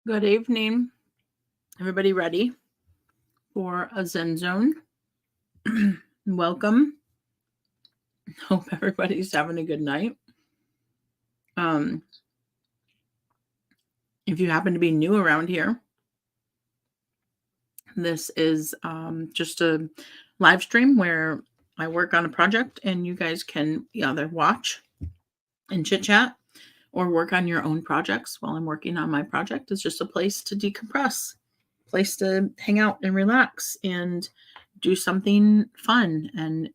Good evening. Everybody ready for a Zen Zone? Welcome. Hope everybody's having a good night. If you happen to be new around here, this is just a live stream where I work on a project and you guys can either watch and chit chat or work on your own projects while I'm working on my project. It's just a place to decompress, place to hang out and relax and do something fun and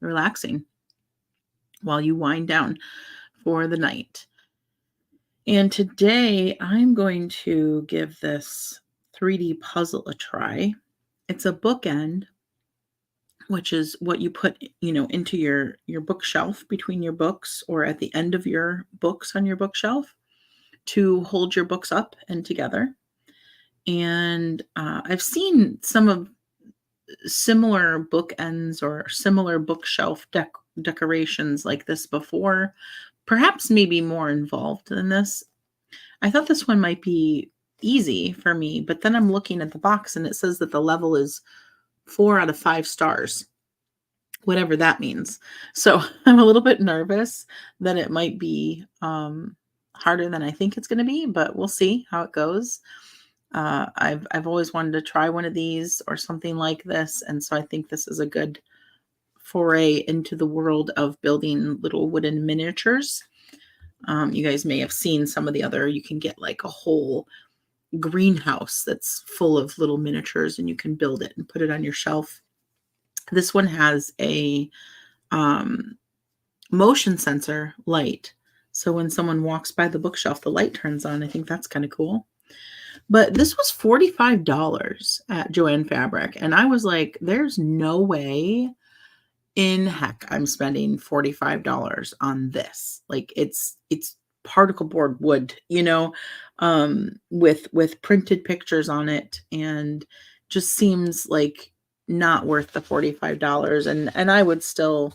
relaxing while you wind down for the night. And today I'm going to give this 3D puzzle a try. It's a bookend, which is what you put, into your bookshelf between your books or at the end of your books on your bookshelf to hold your books up and together. And I've seen some of similar bookends or similar bookshelf decorations like this before, perhaps maybe more involved than this. I thought this one might be easy for me, but then I'm looking at the box and it says that the level is 4 out of 5 stars, whatever that means. So I'm a little bit nervous that it might be harder than I think it's going to be, but we'll see how it goes. I've always wanted to try one of these or something like this, and so I think this is a good foray into the world of building little wooden miniatures. You guys may have seen some of the other, you can get like a whole greenhouse that's full of little miniatures and you can build it and put it on your shelf. This one has a motion sensor light. So when someone walks by the bookshelf, the light turns on. I think that's kind of cool. But this was $45 at Joann Fabric. And I was like, there's no way in heck I'm spending $45 on this. Like it's particle board wood, with printed pictures on it, and just seems like not worth the $45. And I would still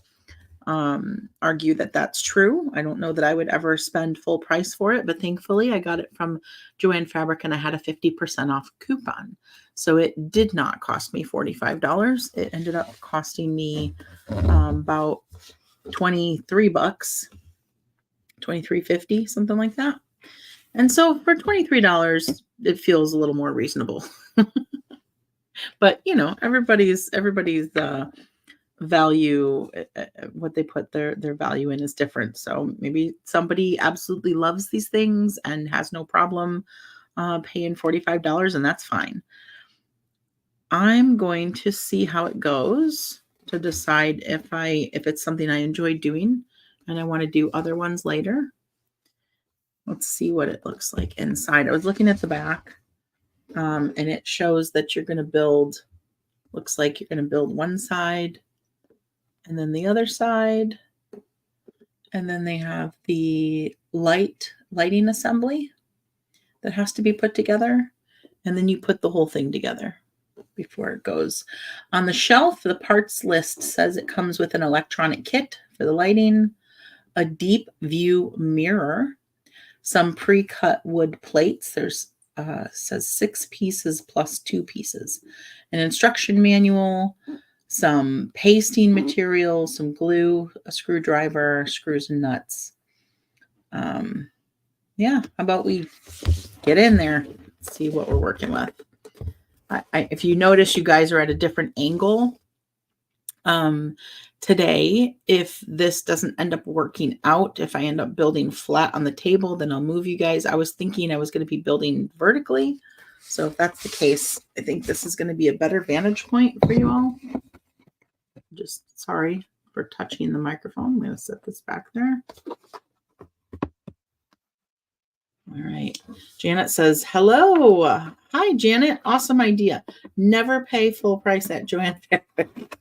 argue that that's true. I don't know that I would ever spend full price for it, but thankfully I got it from Joann Fabric and I had a 50% off coupon. So it did not cost me $45. It ended up costing me about $23, $23.50, something like that. And so for $23, it feels a little more reasonable. But everybody's value, what they put their value in is different. So maybe somebody absolutely loves these things and has no problem paying $45, and that's fine. I'm going to see how it goes to decide if it's something I enjoy doing and I want to do other ones later. Let's see what it looks like inside. I was looking at the back, and it shows that you're going to build, looks like you're going to build one side and then the other side. And then they have the lighting assembly that has to be put together. And then you put the whole thing together before it goes. On the shelf, the parts list says it comes with an electronic kit for the lighting, a deep view mirror, some pre-cut wood plates. There's says 6 pieces plus 2 pieces, an instruction manual, some pasting material, some glue, a screwdriver, screws and nuts. Yeah, how about we get in there, see what we're working with. If you notice, you guys are at a different angle today. If this doesn't end up working out, if I end up building flat on the table, then I'll move you guys. I was thinking I was going to be building vertically. So if that's the case, I think this is going to be a better vantage point for you all. Just sorry for touching the microphone. I'm going to set this back there. All right. Janet says, hello. Hi, Janet. Awesome idea. Never pay full price at Joann Fabric.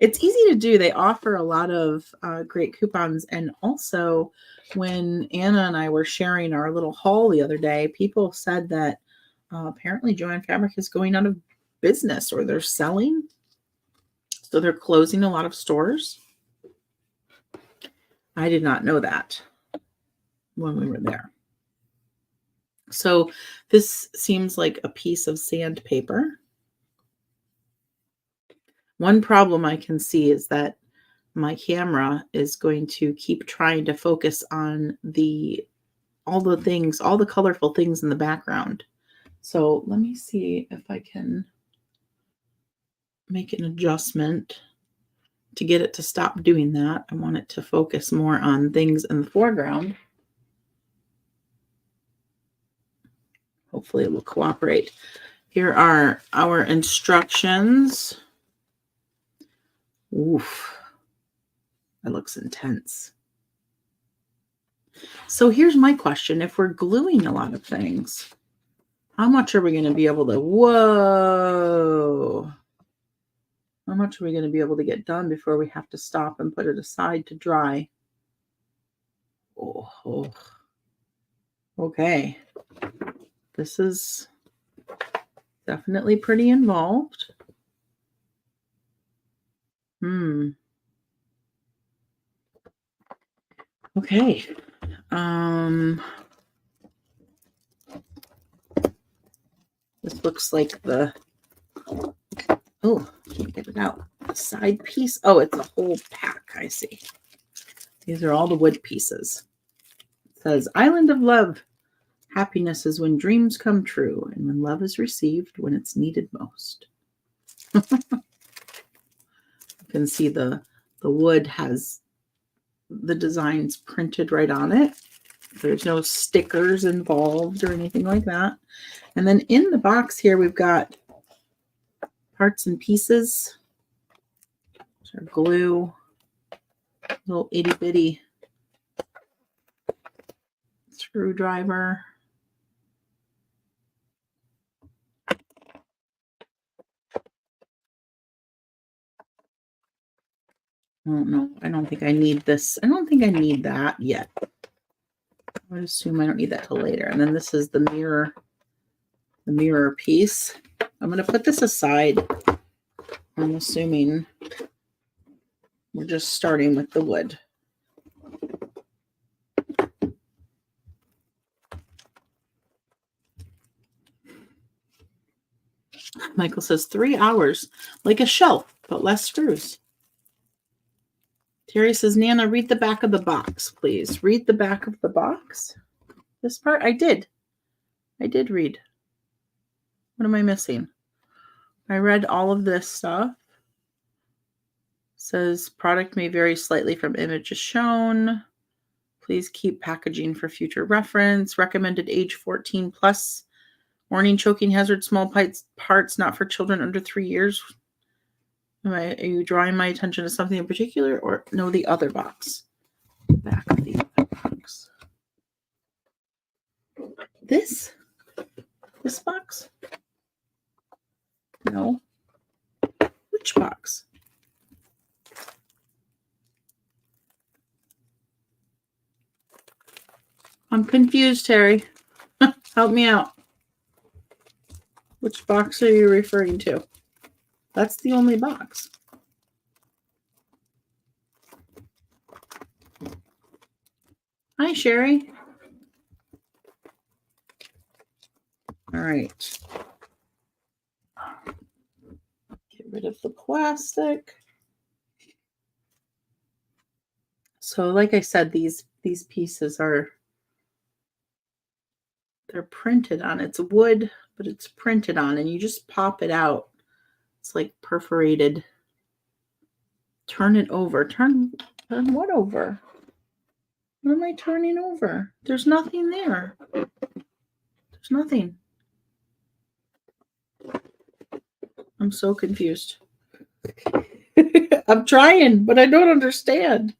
It's easy to do. They offer a lot of great coupons. And also, when Anna and I were sharing our little haul the other day, people said that apparently Joann Fabric is going out of business, or they're selling. So they're closing a lot of stores. I did not know that when we were there. So this seems like a piece of sandpaper. One problem I can see is that my camera is going to keep trying to focus on all the things, all the colorful things in the background. So let me see if I can make an adjustment to get it to stop doing that. I want it to focus more on things in the foreground. Hopefully it will cooperate. Here are our instructions. Oof, that looks intense. So here's my question. If we're gluing a lot of things, how much are we going to be able to, whoa, how much are we going to be able to get done before we have to stop and put it aside to dry? Oh, okay. This is definitely pretty involved. Okay. This looks like oh, can't get it out. The side piece. Oh, it's a whole pack. I see. These are all the wood pieces. It says, Island of Love. Happiness is when dreams come true and when love is received when it's needed most. You can see the wood has the designs printed right on it. There's no stickers involved or anything like that. And then in the box here, we've got parts and pieces. There's our glue, little itty bitty screwdriver. Oh no, I don't think I need this. I don't think I need that yet. I would assume I don't need that till later. And then this is the mirror piece. I'm going to put this aside. I'm assuming we're just starting with the wood. Michael says 3 hours, like a shelf, but less screws. Terry says, Nana, read the back of the box, please. Read the back of the box. This part, I did read. What am I missing? I read all of this stuff. It says product may vary slightly from images shown. Please keep packaging for future reference. Recommended age 14 plus. Warning, choking hazard, small parts not for children under 3 years. Are you drawing my attention to something in particular or no, the other box? Back of the other box. This box? No. Which box? I'm confused, Terry. Help me out. Which box are you referring to? That's the only box. Hi, Sherry. All right. Get rid of the plastic. So like I said, these pieces they're printed on. It's wood, but it's printed on, and you just pop it out. It's like perforated. Turn it over. Turn what over? What am I turning over? There's nothing there. There's nothing. I'm so confused. I'm trying, but I don't understand.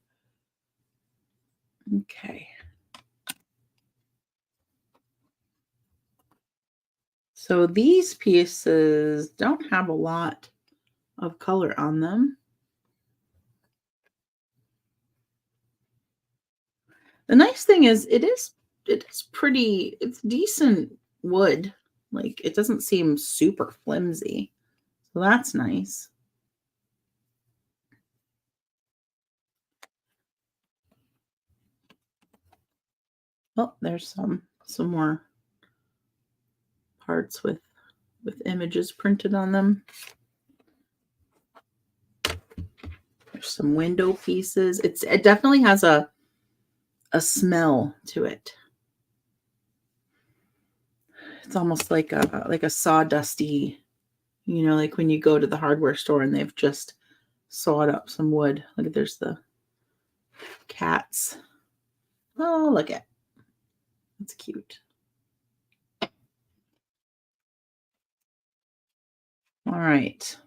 Okay. So these pieces don't have a lot of color on them. The nice thing is it is pretty, it's decent wood. Like it doesn't seem super flimsy. So that's nice. Oh, there's some more parts with images printed on them. There's some window pieces. It definitely has a smell to it. It's almost like a sawdusty, like when you go to the hardware store and they've just sawed up some wood. Look at, there's the cats. Oh, look at, that's cute. All right.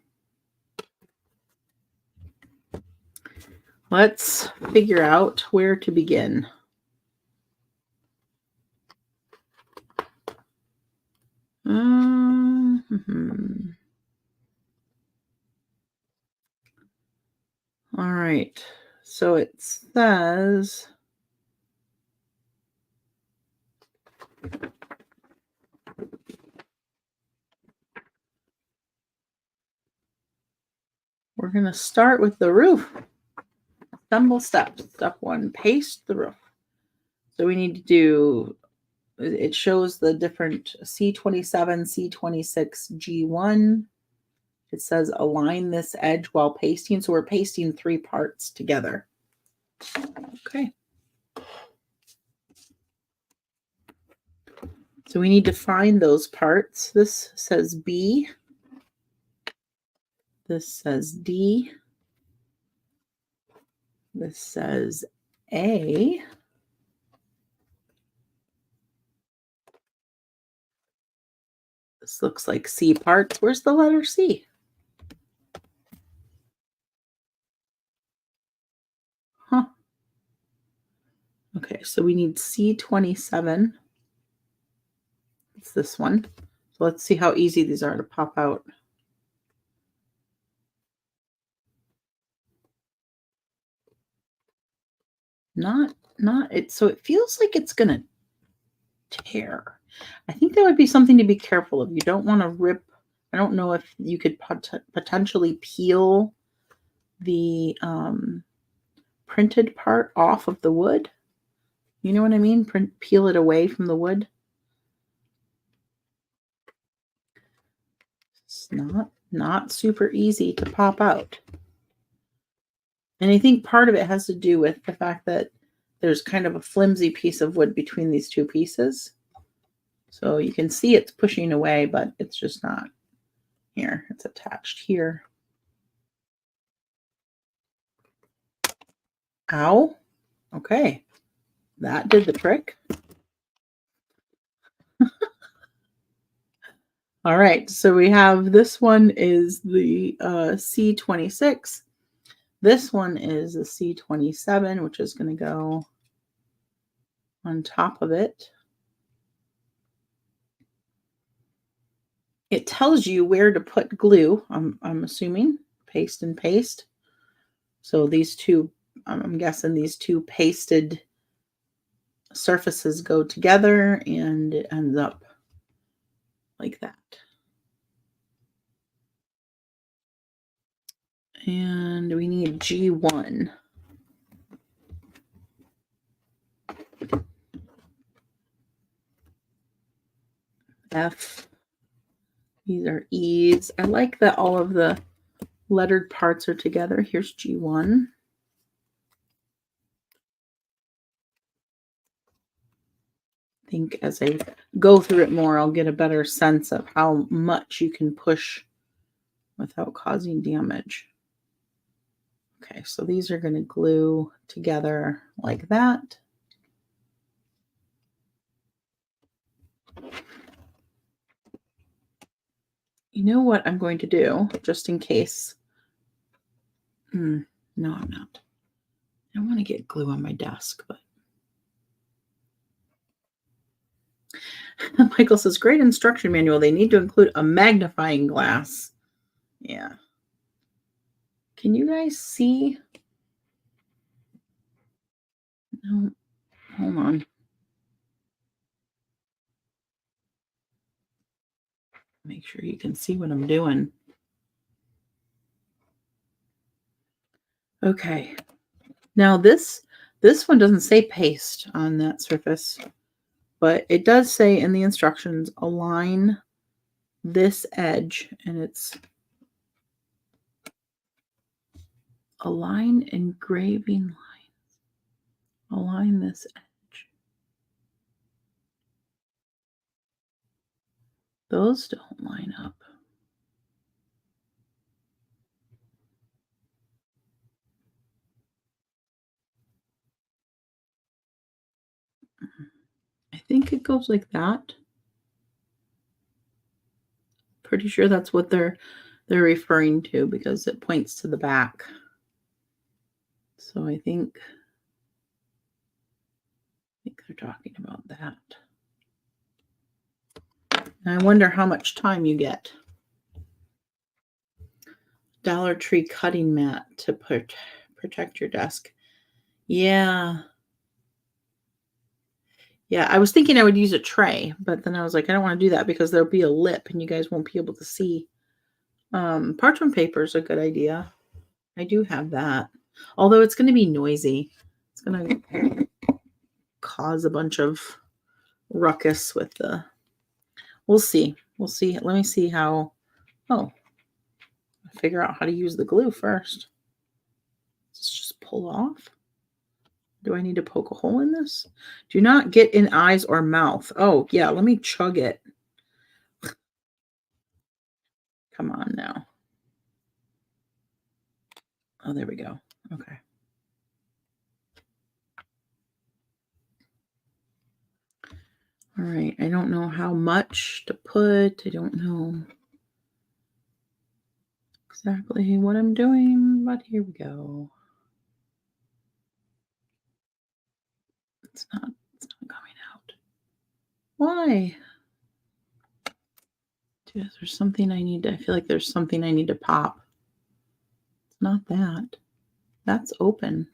Let's figure out where to begin. All right. So it says we're going to start with the roof. Stumble steps. Step 1, paste the roof. So we need to do, it shows the different C27, C26, G1. It says align this edge while pasting. So we're pasting 3 parts together. Okay. So we need to find those parts. This says B. This says D. This says A. This looks like C parts. Where's the letter C? Huh. Okay, so we need C27. It's this one. So let's see how easy these are to pop out. Not it. So it feels like it's gonna tear. I think that would be something to be careful of. You don't want to rip. I don't know if you could potentially peel the printed part off of the wood. You know what I mean? Peel it away from the wood. It's not super easy to pop out. And I think part of it has to do with the fact that there's kind of a flimsy piece of wood between these 2 pieces. So you can see it's pushing away, but it's just not here. It's attached here. Ow. Okay. That did the trick. All right. So we have, this one is the C26. This one is the C27, which is going to go on top of it. It tells you where to put glue, I'm assuming, paste and paste. So these 2, I'm guessing these 2 pasted surfaces go together and it ends up like that. And we need G1. F. These are E's. I like that all of the lettered parts are together. Here's G1. I think as I go through it more, I'll get a better sense of how much you can push without causing damage. Okay, so these are going to glue together like that. You know what I'm going to do, just in case. No, I'm not. I don't want to get glue on my desk, but Michael says, great instruction manual. They need to include a magnifying glass. Yeah. Can you guys see? No, hold on. Make sure you can see what I'm doing. Okay. Now this one doesn't say paste on that surface, but it does say in the instructions, align this edge, and it's align engraving lines. Align this edge. Those don't line up. I think it goes like that. Pretty sure that's what they're referring to because it points to the back. So I think they're talking about that. And I wonder how much time you get. Dollar Tree cutting mat to protect your desk. Yeah. Yeah, I was thinking I would use a tray, but then I was like, I don't want to do that because there'll be a lip and you guys won't be able to see. Parchment paper is a good idea. I do have that. Although it's going to be noisy. It's going to cause a bunch of ruckus with the... We'll see. We'll see. Let me see how... Oh. Figure out how to use the glue first. Let's just pull off. Do I need to poke a hole in this? Do not get in eyes or mouth. Oh, yeah. Let me chug it. Come on now. Oh, there we go. Okay. All right. I don't know how much to put. I don't know exactly what I'm doing, but here we go. It's not coming out. Why? Dude, there's something I need to... I feel like there's something I need to pop. It's not that. That's open.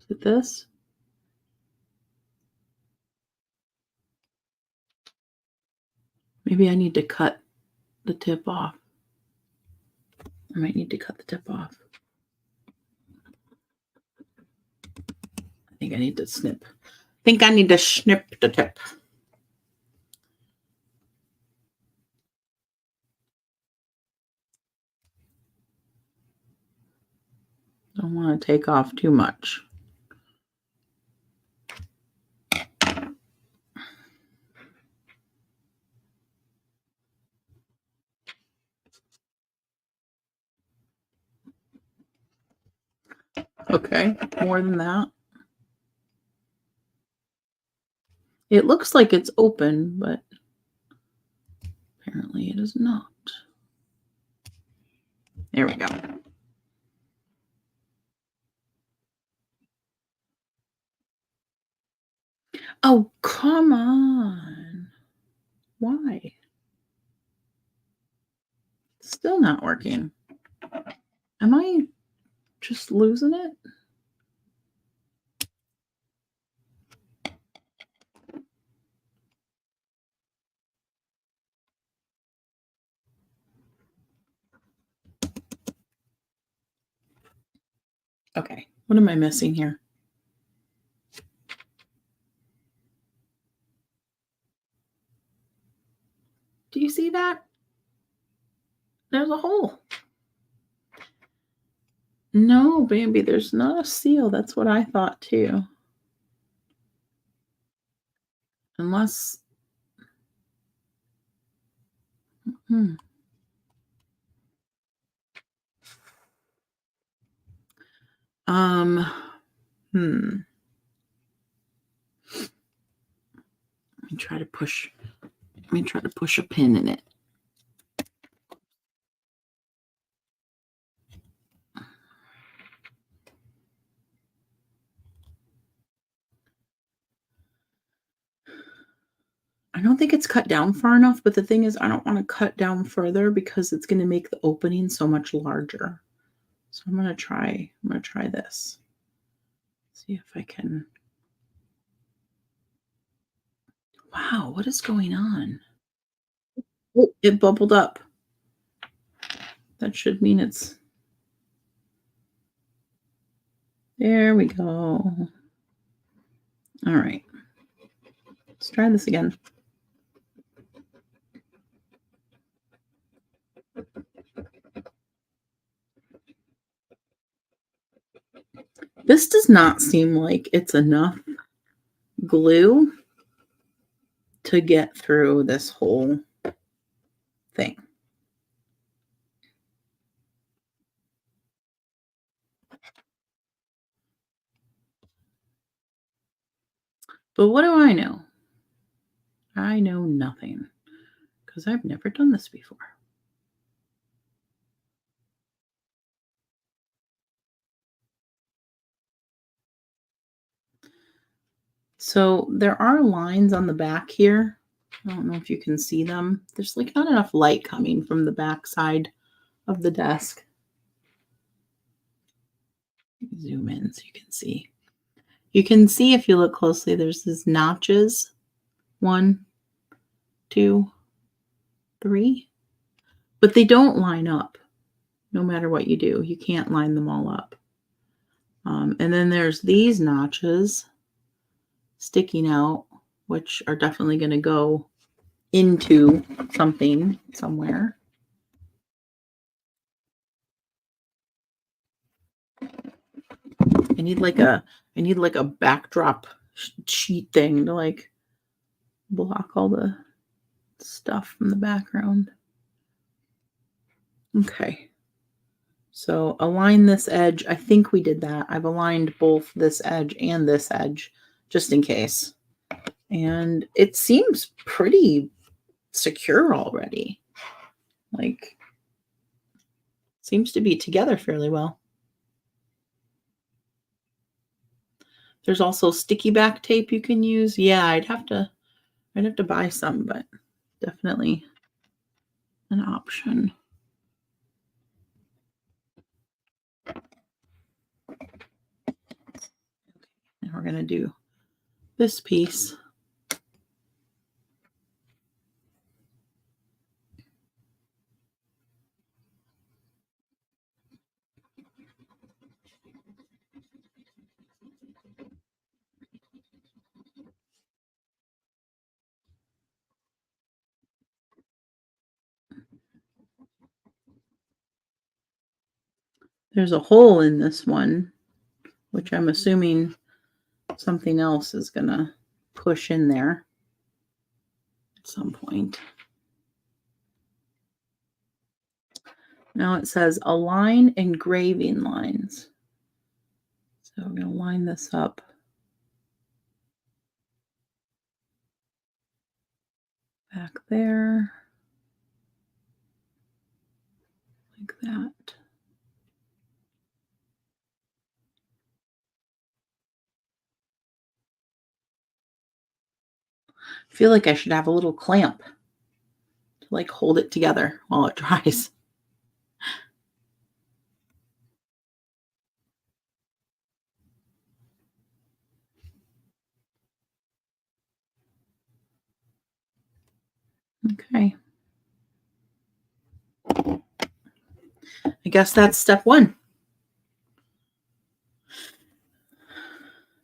Is it this? Maybe I need to cut the tip off. I might need to cut the tip off. I think I need to snip. I think I need to snip the tip. Don't want to take off too much. Okay, more than that. It looks like it's open, but apparently it is not. There we go. Oh, come on. Why? Still not working. Am I just losing it? Okay, what am I missing here? Do you see that? There's a hole. No, baby, there's not a seal. That's what I thought too. Unless... Let me try to push a pin in it. I don't think it's cut down far enough, but the thing is I don't want to cut down further because it's going to make the opening so much larger. So I'm going to try this. See if I can... Wow, what is going on? Oh, it bubbled up. That should mean it's... There we go. All right. Let's try this again. This does not seem like it's enough glue to get through this whole thing. But what do I know? I know nothing because I've never done this before. So there are lines on the back here. I don't know if you can see them. There's like not enough light coming from the back side of the desk. Zoom in so you can see. You can see if you look closely, there's these notches. 1, 2, 3. But they don't line up no matter what you do. You can't line them all up. And then there's these notches sticking out, which are definitely going to go into something somewhere. I need like a backdrop sheet thing to like block all the stuff from the background. Okay. So align this edge. I think we did that. I've aligned both this edge and this edge just in case. And it seems pretty secure already. Like, seems to be together fairly well. There's also sticky back tape you can use. Yeah, I'd have to buy some, but definitely an option. And we're going to do this piece. There's a hole in this one, which I'm assuming something else is going to push in there at some point. Now it says align engraving lines. So we're going to line this up. Back there. Like that. I feel like I should have a little clamp to like hold it together while it dries. Okay. I guess that's step 1.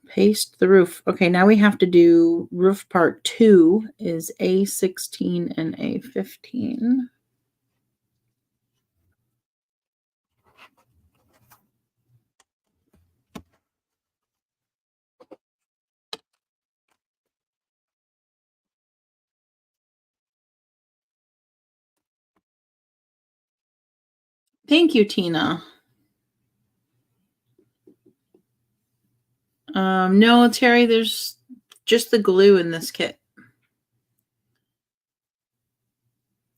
Paste the roof. Okay, now we have to do roof part 2 is A16 and A15. Thank you, Tina. No, Terry, there's just the glue in this kit.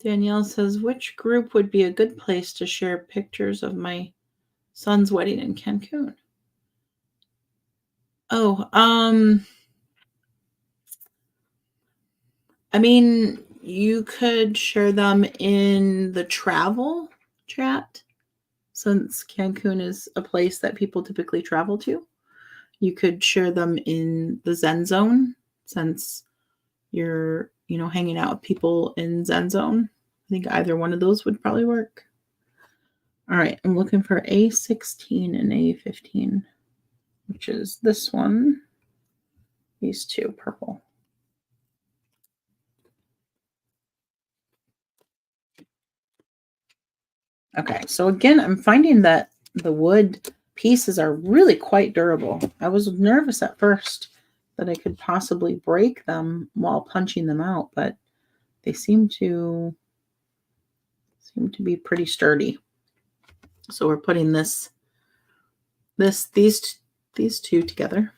Danielle says, which group would be a good place to share pictures of my son's wedding in Cancun? Oh, I mean, you could share them in the travel chat since Cancun is a place that people typically travel to. You could share them in the ZenZone since you're, hanging out with people in ZenZone. I think either one of those would probably work. All right, I'm looking for A16 and A15, which is this one. These two, purple. Okay, so again, I'm finding that the wood pieces are really quite durable. I was nervous at first that I could possibly break them while punching them out, but they seem to be pretty sturdy. So we're putting these two together.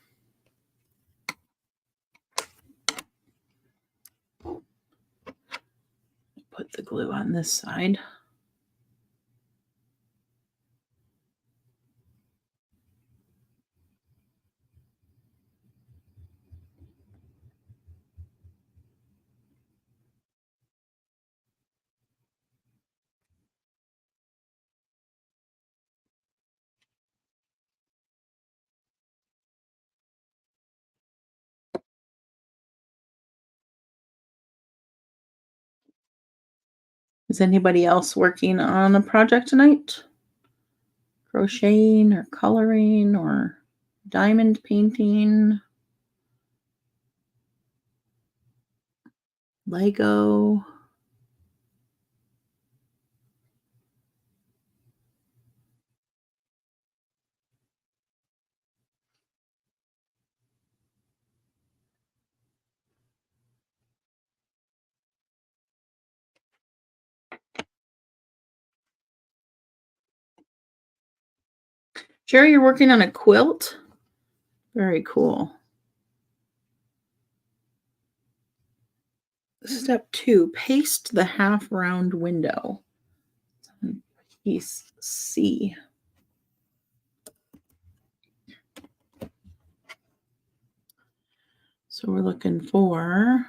Put the glue on this side. Is anybody else working on a project tonight? Crocheting or coloring or diamond painting? Lego? Jerry, you're working on a quilt? Very cool. Step 2, paste the half round window. Piece C. So we're looking for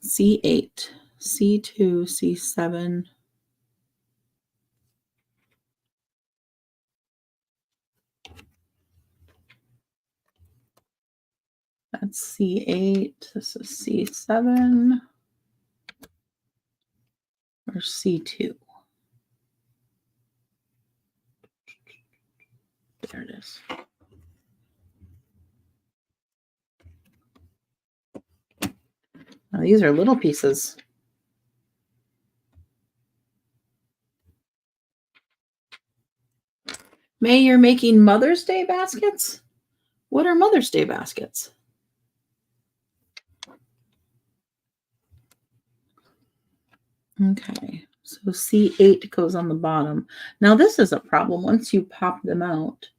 C8, C2, C7. That's C8. This is C7 or C2. There it is. Now these are little pieces. May, you're making Mother's Day baskets? What are Mother's Day baskets? Okay, so C8 goes on the bottom. Now this is a problem. Once you pop them out,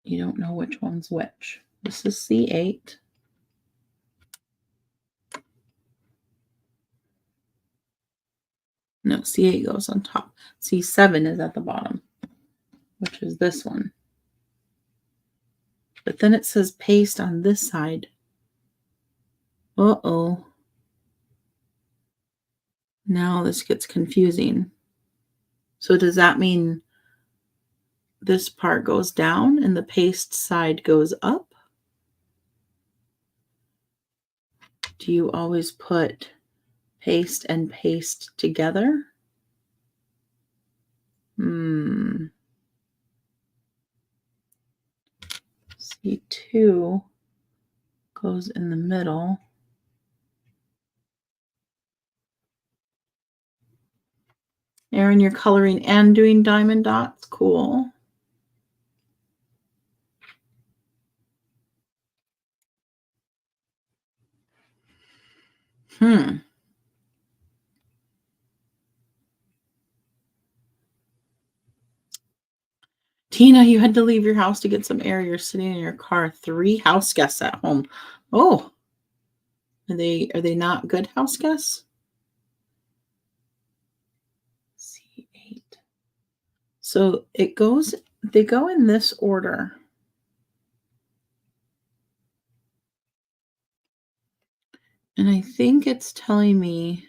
you don't know which one's which. This is C8. No, C8 goes on top. C7 is at the bottom, which is this one. But then it says paste on this side. Uh-oh. Now this gets confusing. So does that mean this part goes down and the paste side goes up? Do you always put paste and paste together? C2 goes in the middle. Erin, you're coloring and doing diamond dots? Cool. Tina, you had to leave your house to get some air. You're sitting in your car. 3 house guests at home. Oh, are they not good house guests? C8. So they go in this order. And I think it's telling me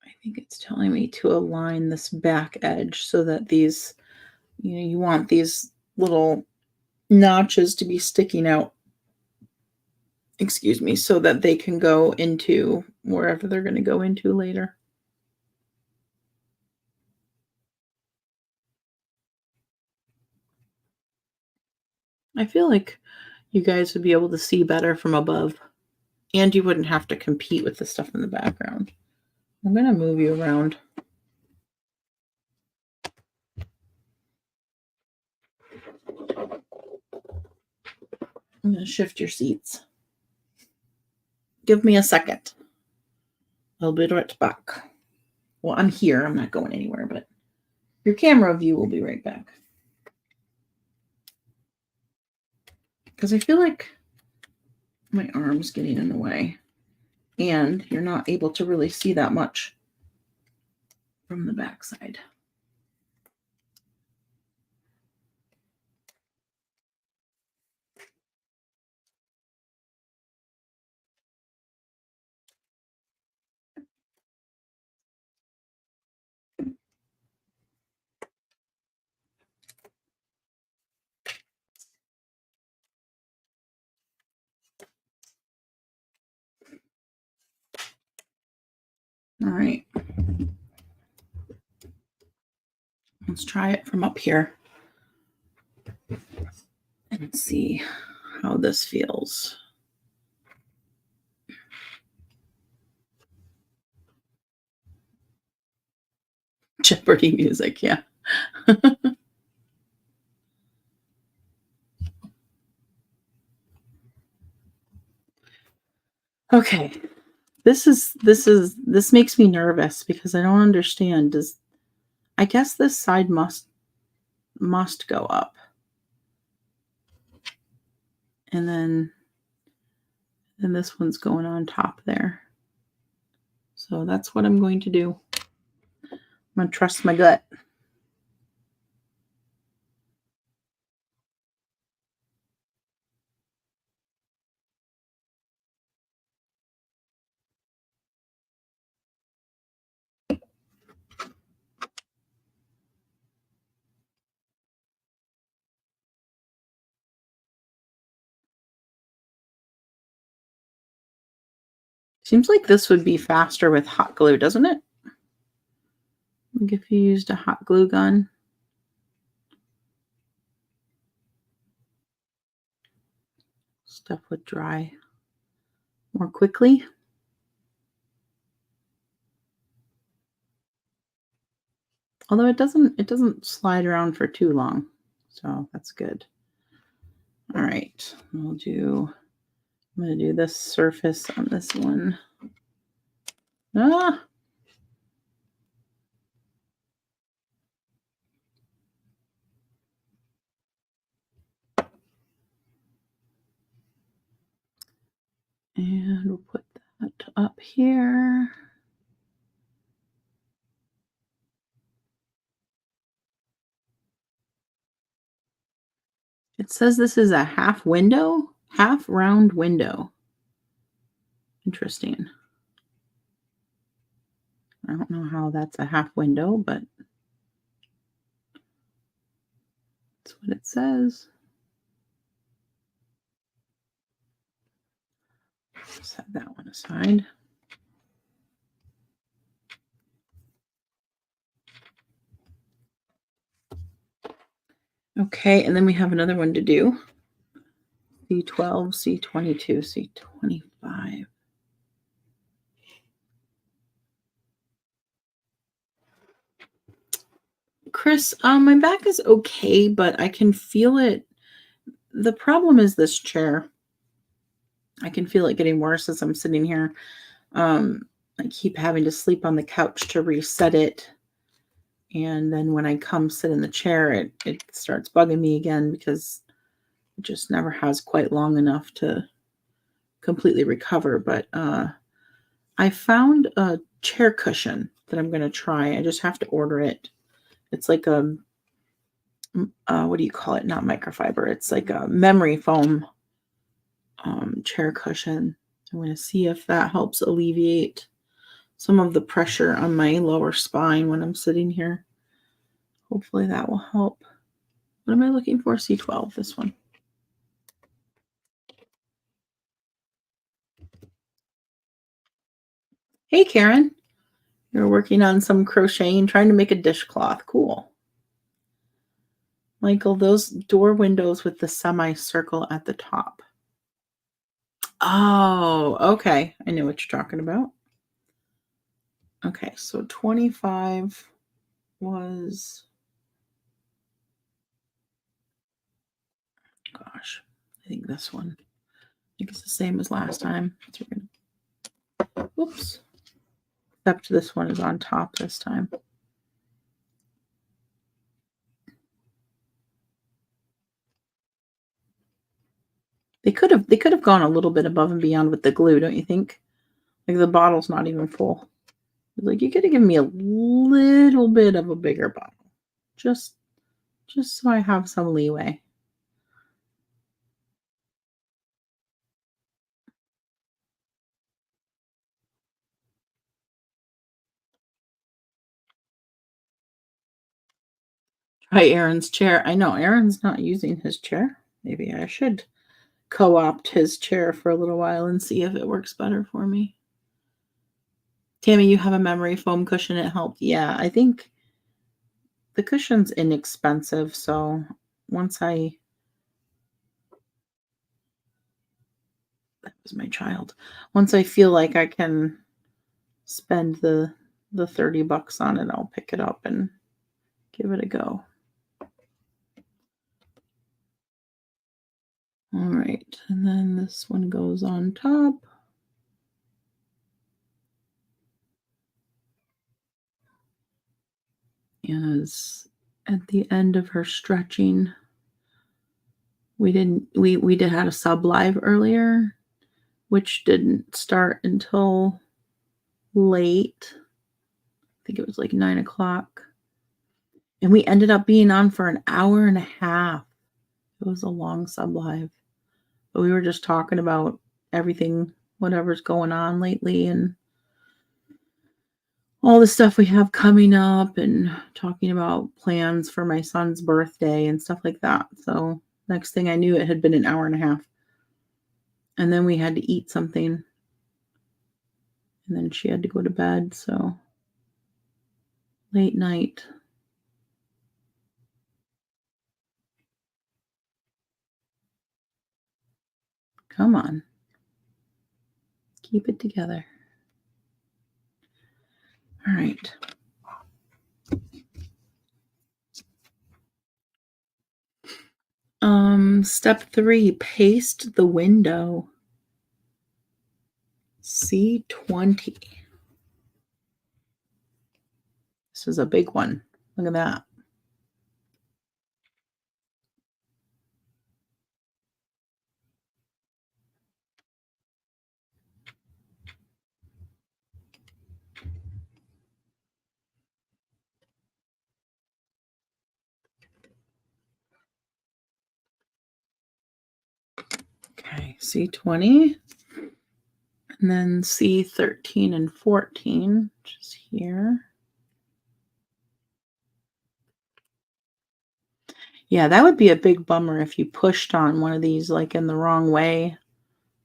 I think it's telling me to align this back edge so that these, you want these little notches to be sticking out excuse me, so that they can go into wherever they're going to go into later. I feel like you guys would be able to see better from above, and you wouldn't have to compete with the stuff in the background. I'm going to move you around. I'm going to shift your seats. Give me a second. I'll be right back. Well, I'm here. I'm not going anywhere, but your camera view will be right back. Because I feel like my arm's getting in the way, and you're not able to really see that much from the backside. All right. Let's try it from up here and see how this feels. Jeopardy music, yeah. Okay. This makes me nervous because I don't understand. I guess this side must go up. And then this one's going on top there. So that's what I'm going to do. I'm going to trust my gut. Seems like this would be faster with hot glue, doesn't it? Like if you used a hot glue gun. Stuff would dry more quickly. Although it doesn't slide around for too long. So that's good. All right. I'm going to do this surface on this one. Ah! And we'll put that up here. It says this is a half round window. Interesting. I don't know how that's a half window, but that's what it says. Set that one aside. Okay, and then we have another one to do. C12, C22, C25. Chris, my back is okay, but I can feel it. The problem is this chair. I can feel it getting worse as I'm sitting here. I keep having to sleep on the couch to reset it. And then when I come sit in the chair, it starts bugging me again because it just never has quite long enough to completely recover. But I found a chair cushion that I'm going to try. I just have to order it. It's like a, what do you call it? Not microfiber. It's like a memory foam chair cushion. I'm going to see if that helps alleviate some of the pressure on my lower spine when I'm sitting here. Hopefully that will help. What am I looking for? C12, this one. Hey, Karen. You're working on some crocheting, trying to make a dishcloth. Cool. Michael, those door windows with the semicircle at the top. Oh, okay. I know what you're talking about. Okay, so 25 was, gosh, I think this one. I think it's the same as last time. So oops. Except this one is on top this time. They could have gone a little bit above and beyond with the glue, don't you think? Like the bottle's not even full. Like you could have given me a little bit of a bigger bottle. Just so I have some leeway. Try Aaron's chair. I know Aaron's not using his chair. Maybe I should co-opt his chair for a little while and see if it works better for me. Tammy, you have a memory foam cushion. It helped. Yeah, I think the cushion's inexpensive. So once that was my child. Once I feel like I can spend the $30 on it, I'll pick it up and give it a go. All right, and then this one goes on top. Anna's at the end of her stretching. We did had a sub live earlier, which didn't start until late. I think it was like 9 o'clock. And we ended up being on for an hour and a half. It was a long sub live. But we were just talking about everything, whatever's going on lately, and all the stuff we have coming up, and talking about plans for my son's birthday and stuff like that. So next thing I knew, it had been an hour and a half. And then we had to eat something. And then she had to go to bed. So late night. Come on. Keep it together. All right. Step 3, paste the window. C20. This is a big one. Look at that. Okay, C20. And then C13 and 14, which is here. Yeah, that would be a big bummer if you pushed on one of these like in the wrong way,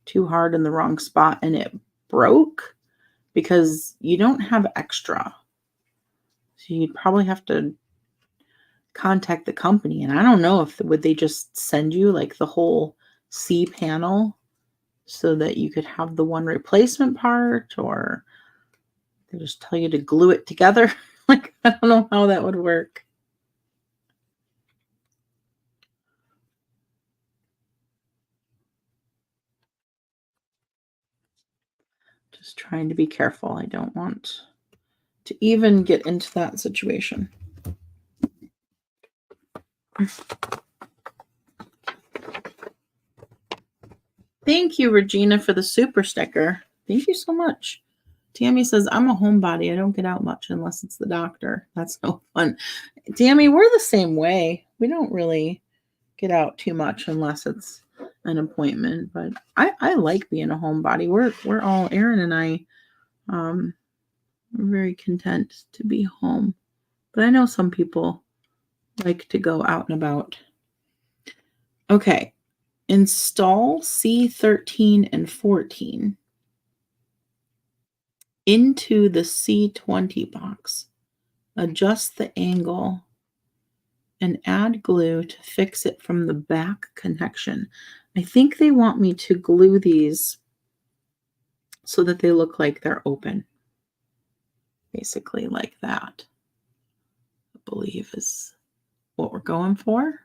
too hard in the wrong spot, and it broke, because you don't have extra. So you'd probably have to contact the company. And I don't know if would they just send you like the whole C panel so that you could have the one replacement part, or they just tell you to glue it together. Like, I don't know how that would work. Just trying to be careful. I don't want to even get into that situation. Thank you, Regina, for the super sticker. Thank you so much. Tammy says, I'm a homebody. I don't get out much unless it's the doctor. That's no fun. Tammy, we're the same way. We don't really get out too much unless it's an appointment. But I like being a homebody. We're all, Aaron and I, we're very content to be home. But I know some people like to go out and about. Okay. Install C13 and 14. into the C20 box. Adjust the angle and add glue to fix it from the back connection. I think they want me to glue these so that they look like they're open. Basically like that, I believe is what we're going for.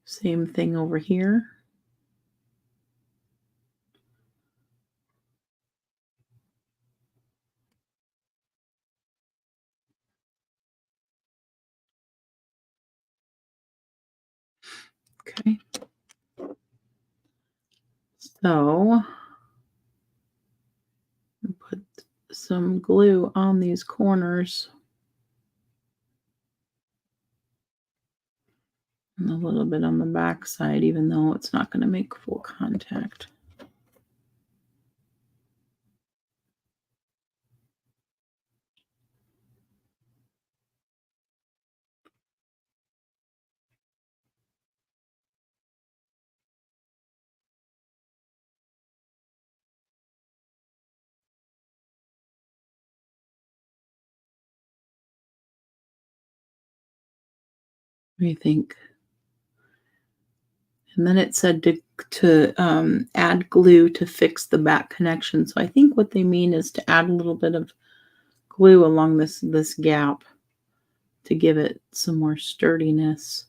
Same thing over here. Okay. So put some glue on these corners and a little bit on the back side, even though it's not going to make full contact. What do you think? And then it said to add glue to fix the back connection. So I think what they mean is to add a little bit of glue along this gap to give it some more sturdiness.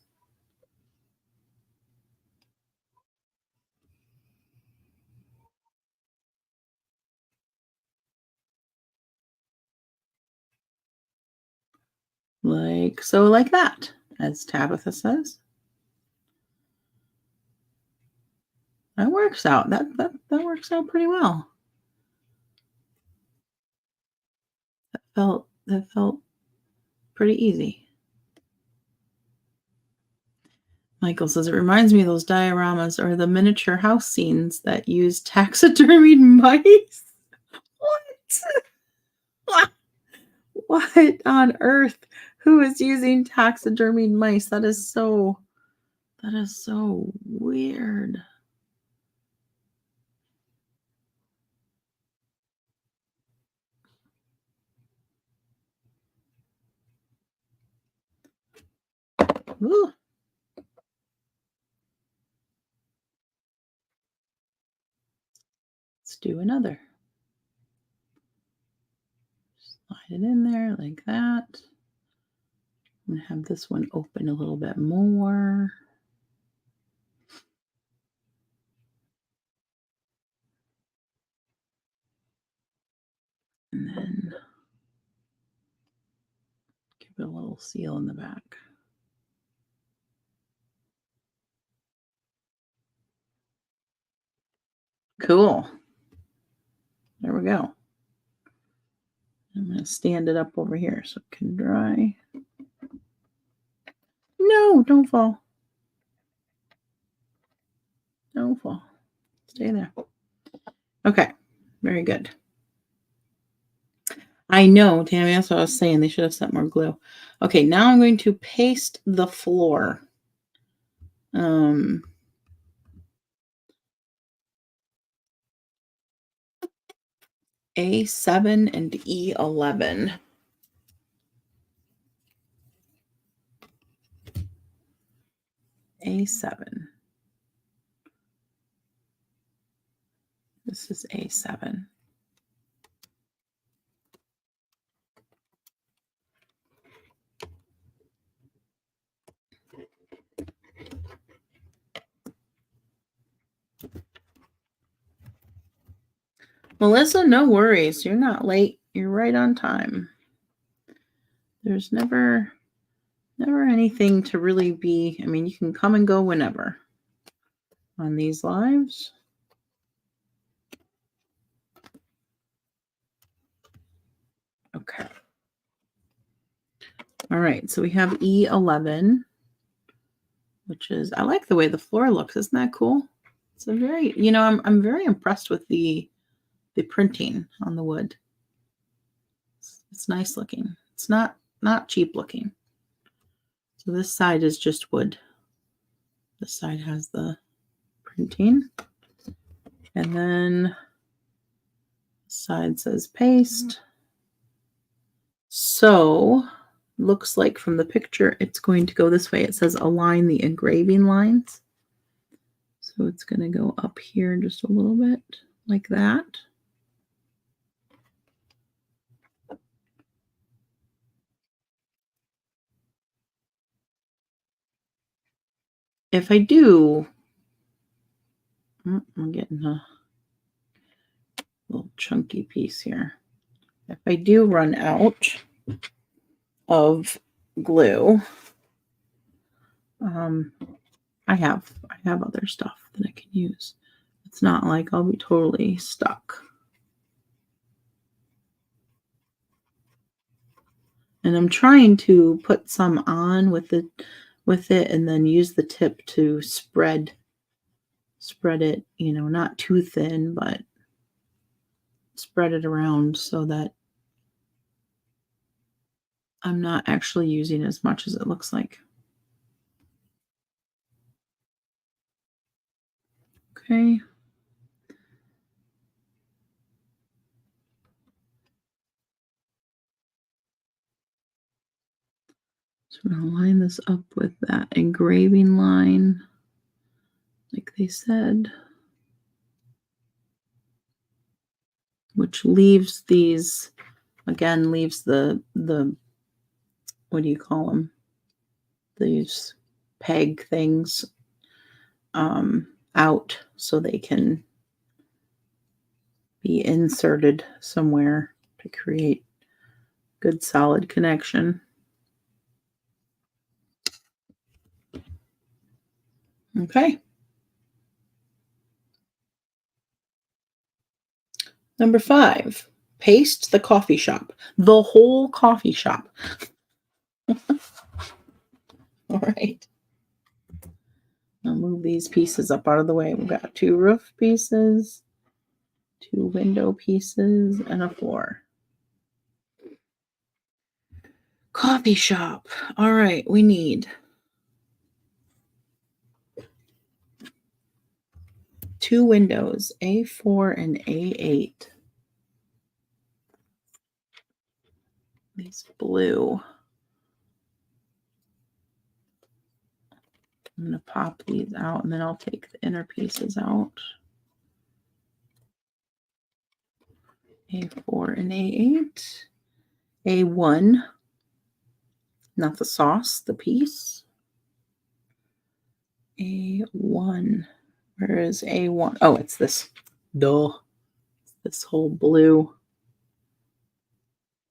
Like so, like that, as Tabitha says. That works out. That works out pretty well. That felt pretty easy. Michael says it reminds me of those dioramas or the miniature house scenes that use taxidermied mice. What? What on earth? Who is using taxidermied mice? That is so weird. Ooh. Let's do another. Slide it in there like that. I'm going to have this one open a little bit more. And then give it a little seal in the back. Cool. There we go. I'm going to stand it up over here so it can dry. No, don't fall. Don't fall. Stay there. Okay, very good. I know, Tammy, that's what I was saying. They should have sent more glue. Okay, now I'm going to paste the floor. A7 and E11. A7. This is A7. Melissa, no worries. You're not late. You're right on time. There's never anything to really be. I mean, you can come and go whenever on these lives. Okay. All right. So we have E11, which is, I like the way the floor looks. Isn't that cool? It's a very, I'm very impressed with the printing on the wood. It's nice looking. It's not cheap looking. So this side is just wood. This side has the printing. And then this side says paste. So looks like from the picture, it's going to go this way. It says align the engraving lines. So it's going to go up here just a little bit like that. If I do, I'm getting a little chunky piece here. If I do run out of glue, I have other stuff that I can use. It's not like I'll be totally stuck. And I'm trying to put some on with it and then use the tip to spread it, not too thin, but spread it around so that I'm not actually using as much as it looks like. Okay. So I'm going to line this up with that engraving line, like they said, which leaves these, again, leaves the what do you call them? These peg things out so they can be inserted somewhere to create good solid connection. Okay. Number 5, paste the coffee shop. The whole coffee shop. All right. I'll move these pieces up out of the way. We've got 2 roof pieces, 2 window pieces, and a floor. Coffee shop. All right, we need 2 windows, A4 and A8. These blue. I'm going to pop these out, and then I'll take the inner pieces out. A4 and A8. A1, not the sauce, the piece. A1. Where is A1? Oh, it's this. Duh. This whole blue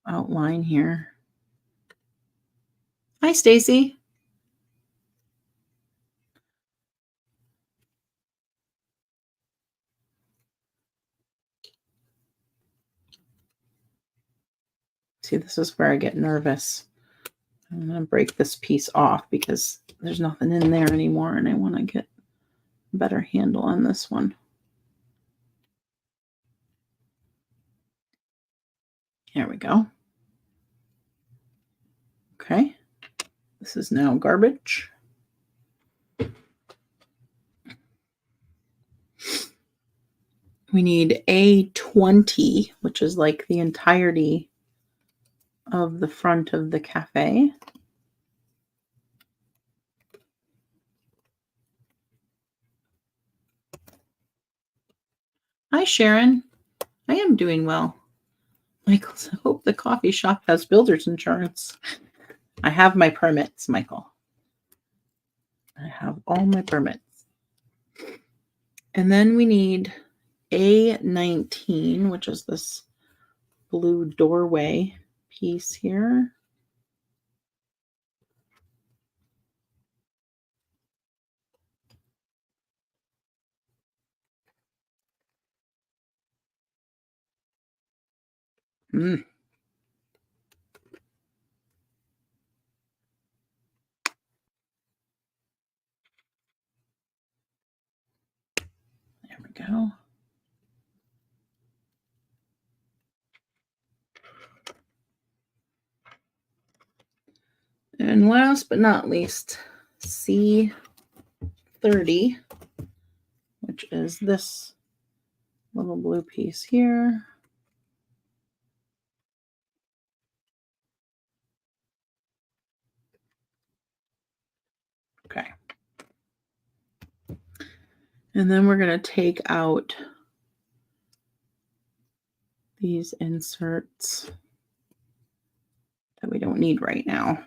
outline here. Hi, Stacy. See, this is where I get nervous. I'm going to break this piece off because there's nothing in there anymore, and I want to get a better handle on this one. There we go. Okay. This is now garbage. We need A20, which is like the entirety of the front of the cafe. Hi, Sharon. I am doing well. Michael, I hope the coffee shop has builder's insurance. I have my permits, Michael. I have all my permits. And then we need A19, which is this blue doorway piece here. There we go. And last but not least, C15. 30, which is this little blue piece here. Okay. And then we're going to take out these inserts that we don't need right now.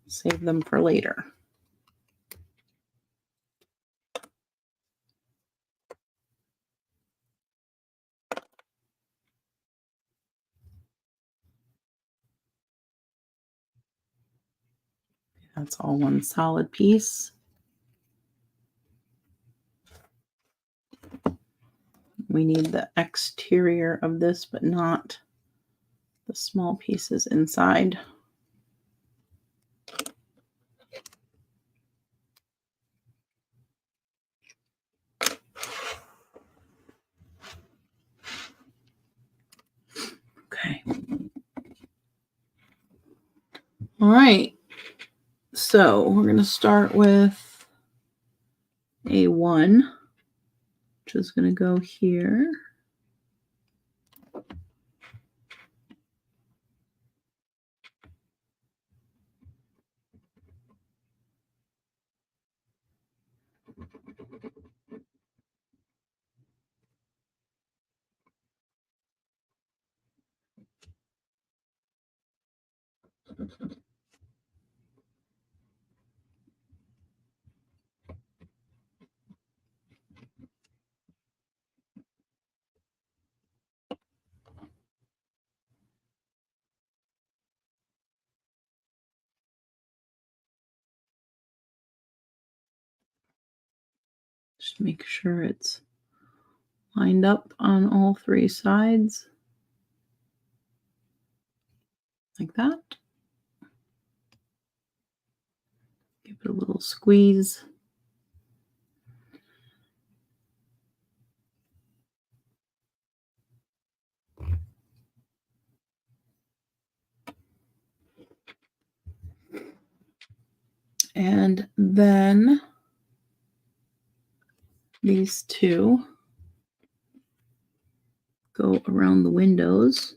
Save them for later. That's all one solid piece. We need the exterior of this, but not the small pieces inside. Okay. All right. So we're going to start with A1, which is going to go here. Just make sure it's lined up on all three sides. Like that. Give it a little squeeze. And then these two go around the windows.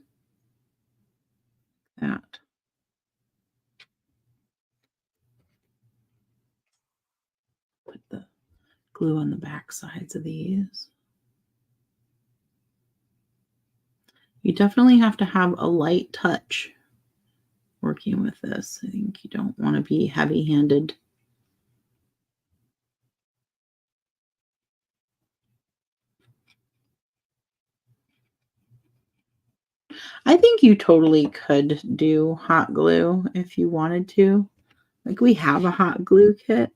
That. Put the glue on the back sides of these. You definitely have to have a light touch working with this. I think you don't want to be heavy-handed. I think you totally could do hot glue if you wanted to. Like, we have a hot glue kit.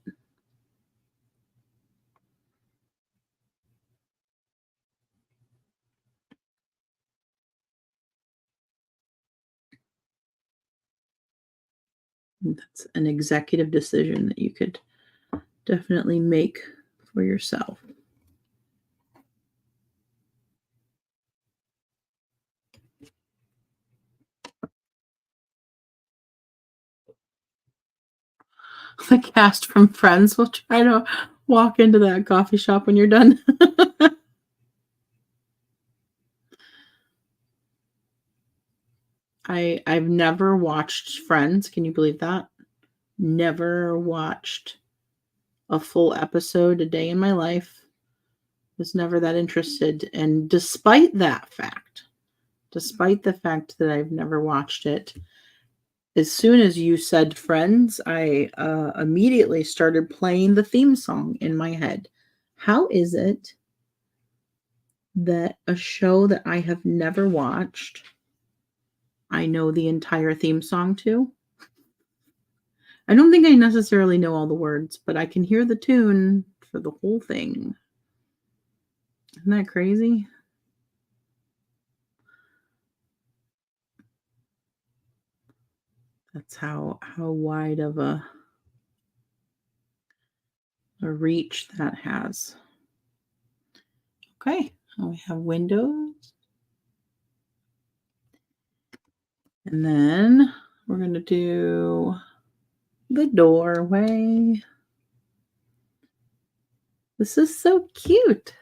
That's an executive decision that you could definitely make for yourself. The cast from Friends will try to walk into that coffee shop when you're done. I've never watched Friends. Can you believe that? Never watched a full episode a day in my life. Was never that interested. And despite the fact that I've never watched it, as soon as you said Friends, I immediately started playing the theme song in my head. How is it that a show that I have never watched, I know the entire theme song to? I don't think I necessarily know all the words, but I can hear the tune for the whole thing. Isn't that crazy? That's how wide of a reach that has. Okay, now we have windows. And then we're going to do the doorway. This is so cute.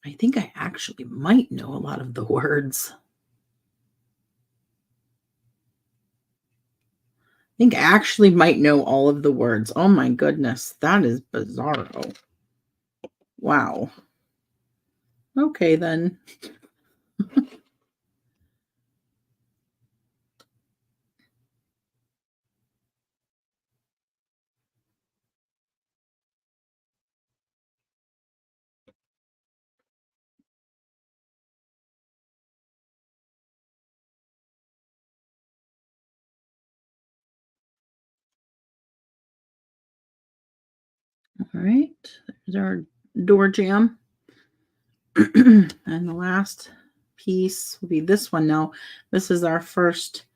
I think I actually might know a lot of the words. I think I actually might know all of the words. Oh my goodness, that is bizarro. Wow. Okay then. All right. There's our door jam. And the last piece will be this one. Now, this is our first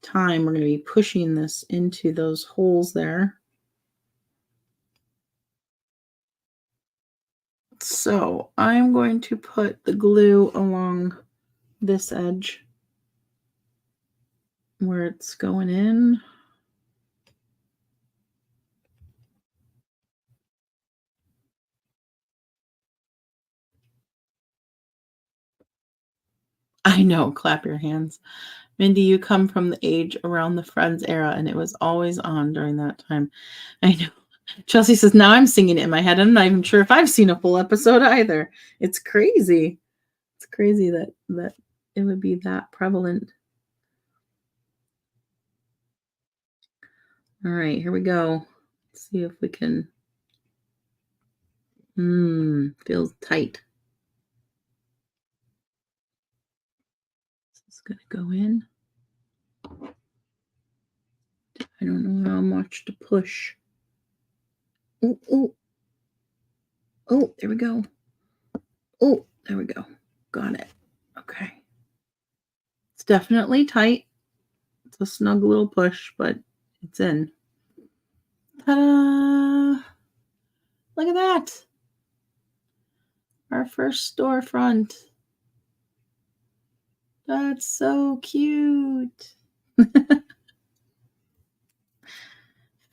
time we're going to be pushing this into those holes there. So I'm going to put the glue along this edge where it's going in. I know, clap your hands. Mindy, you come from the age around the Friends era, and it was always on during that time. I know. Chelsea says, now I'm singing it in my head. I'm not even sure if I've seen a full episode either. It's crazy. It's crazy that it would be that prevalent. All right, here we go. Let's see if we can. Feels tight. This is gonna go in. I don't know how much to push. Oh, oh, oh, there we go. Oh, there we go. Got it. Okay. It's definitely tight. It's a snug little push, but it's in. Ta-da! Look at that. Our first storefront. That's so cute.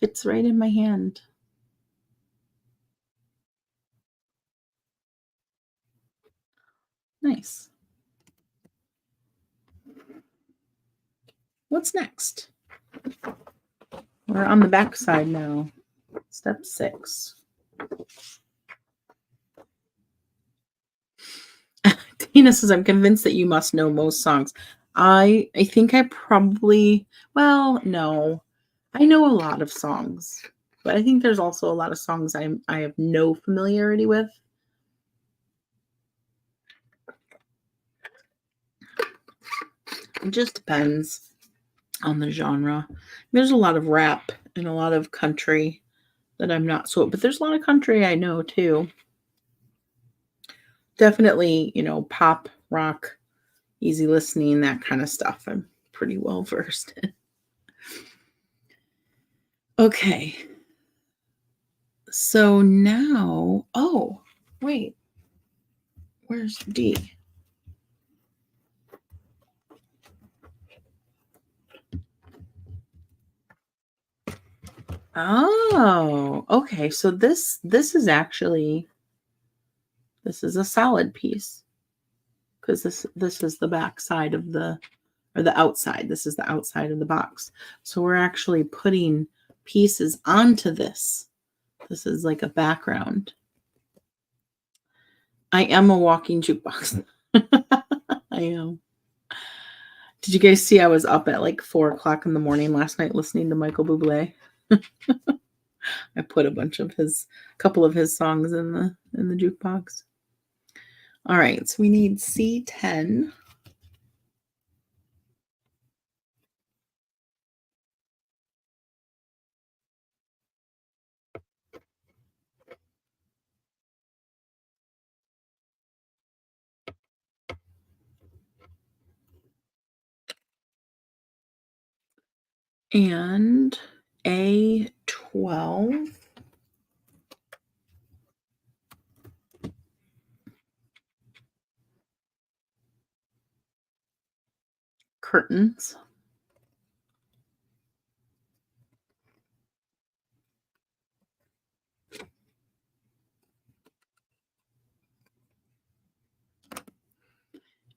Fits right in my hand. Nice. What's next? We're on the back side now. Step 6. Tina says, I'm convinced that you must know most songs. I think I probably, well, no. I know a lot of songs, but I think there's also a lot of songs I have no familiarity with. It just depends on the genre. There's a lot of rap and a lot of country that I'm not so, but there's a lot of country I know too. Definitely, pop, rock, easy listening, that kind of stuff. I'm pretty well versed in. Okay. So now, oh, wait. Where's D? Oh, okay. So this is actually this is a solid piece because this is the back side of the or the outside. This is the outside of the box. So we're actually putting pieces onto this. This is like a background. I am a walking jukebox. I am. Did you guys see I was up at like 4:00 in the morning last night listening to Michael Bublé? I put a couple of his songs in the jukebox. All right, so we need C10. And A12. curtains.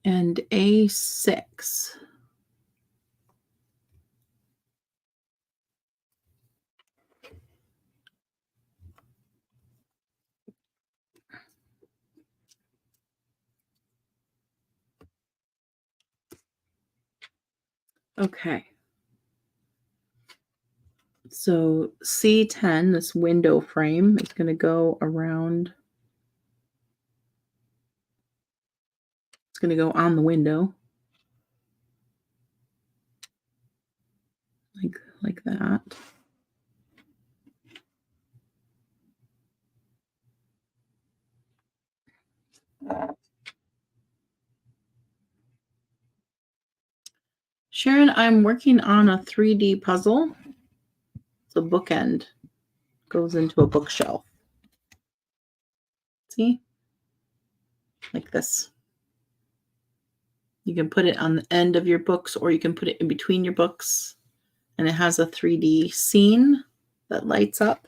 And A6. Okay. So C10, this window frame, is going to go around. It's going to go on the window. Like that. Sharon, I'm working on a 3D puzzle. It's a bookend. Goes into a bookshelf. See? Like this. You can put it on the end of your books, or you can put it in between your books. And it has a 3D scene that lights up.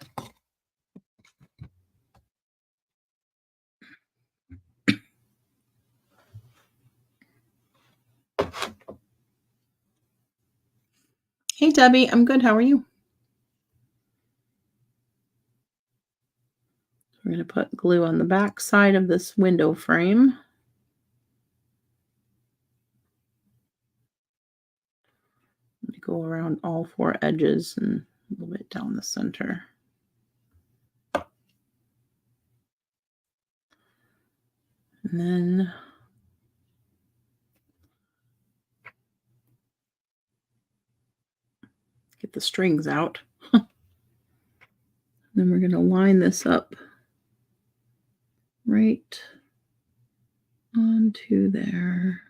Hey, Debbie. I'm good. How are you? We're going to put glue on the back side of this window frame. Let me go around all 4 edges and a little bit down the center. And then get the strings out. Then we're going to line this up right onto there.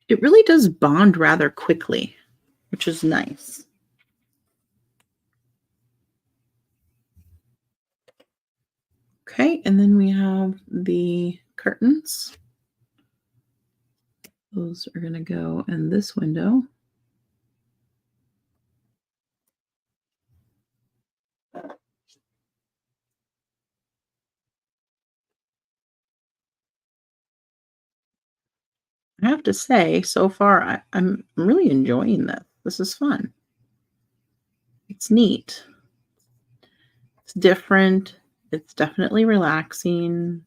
It really does bond rather quickly, which is nice. Okay, and then we have the curtains. Those are going to go in this window. I have to say, so far, I'm really enjoying this. This is fun. It's neat. It's different. It's definitely relaxing.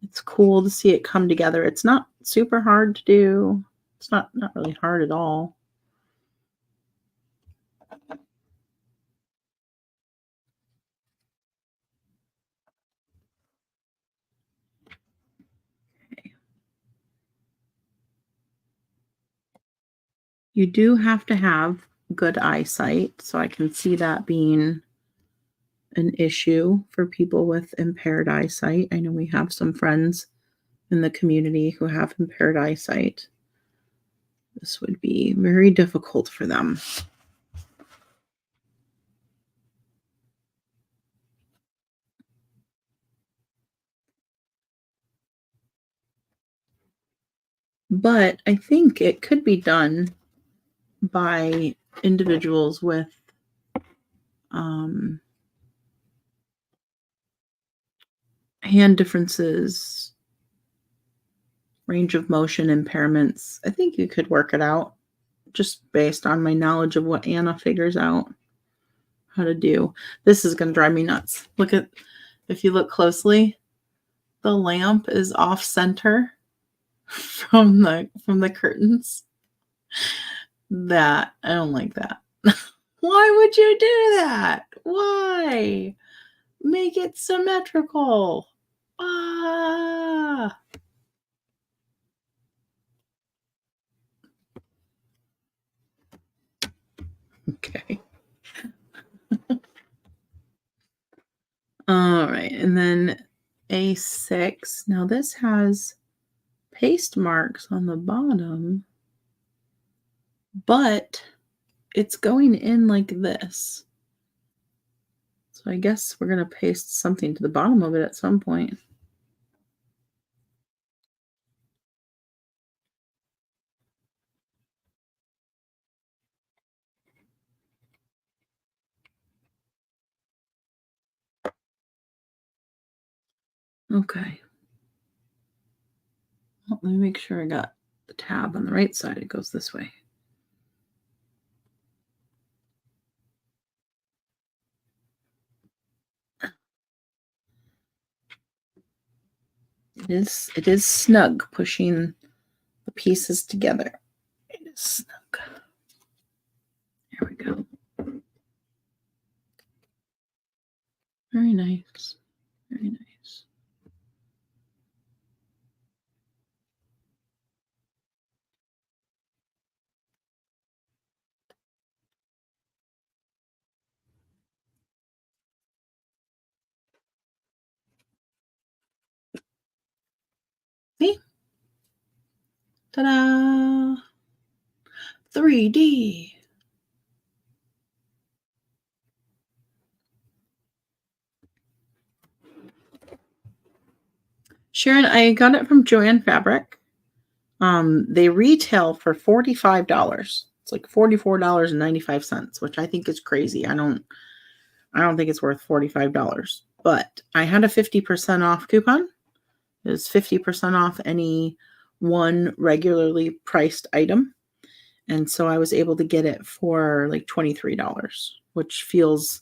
It's cool to see it come together. It's not super hard to do. It's not really hard at all. Okay. You do have to have good eyesight, so I can see that being an issue for people with impaired eyesight. I know we have some friends in the community who have impaired eyesight. This would be very difficult for them. But I think it could be done by individuals with hand differences, range of motion impairments. I think you could work it out just based on my knowledge of what Anna figures out how to do. This is going to drive me nuts. Look at, if you look closely, the lamp is off center from the curtains. That, I don't like that. Why would you do that? Why? Make it symmetrical. Ah. Okay. All right. And then A6. Now this has paste marks on the bottom, but it's going in like this. So I guess we're going to paste something to the bottom of it at some point. Okay. Well, let me make sure I got the tab on the right side. It goes this way. It is snug pushing the pieces together. It is snug. There we go. Very nice. Very nice. See? Ta-da! 3D. Sharon, I got it from Joann Fabric. They retail for $45. It's like $44.95, which I think is crazy. I don't think it's worth $45. But I had a 50% off coupon. It was 50% off any one regularly priced item. And so I was able to get it for like $23, which feels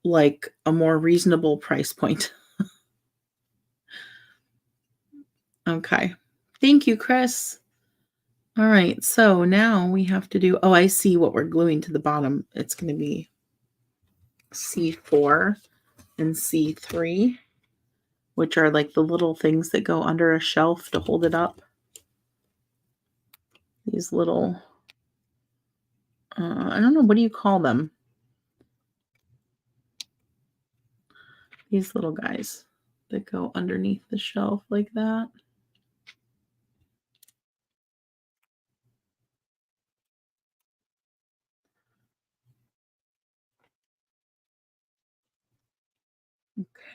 like a more reasonable price point. Okay. Thank you, Chris. All right. So now we have to do, oh, I see what we're gluing to the bottom. It's going to be C4 and C3, which are like the little things that go under a shelf to hold it up. These little, I don't know, what do you call them? These little guys that go underneath the shelf like that.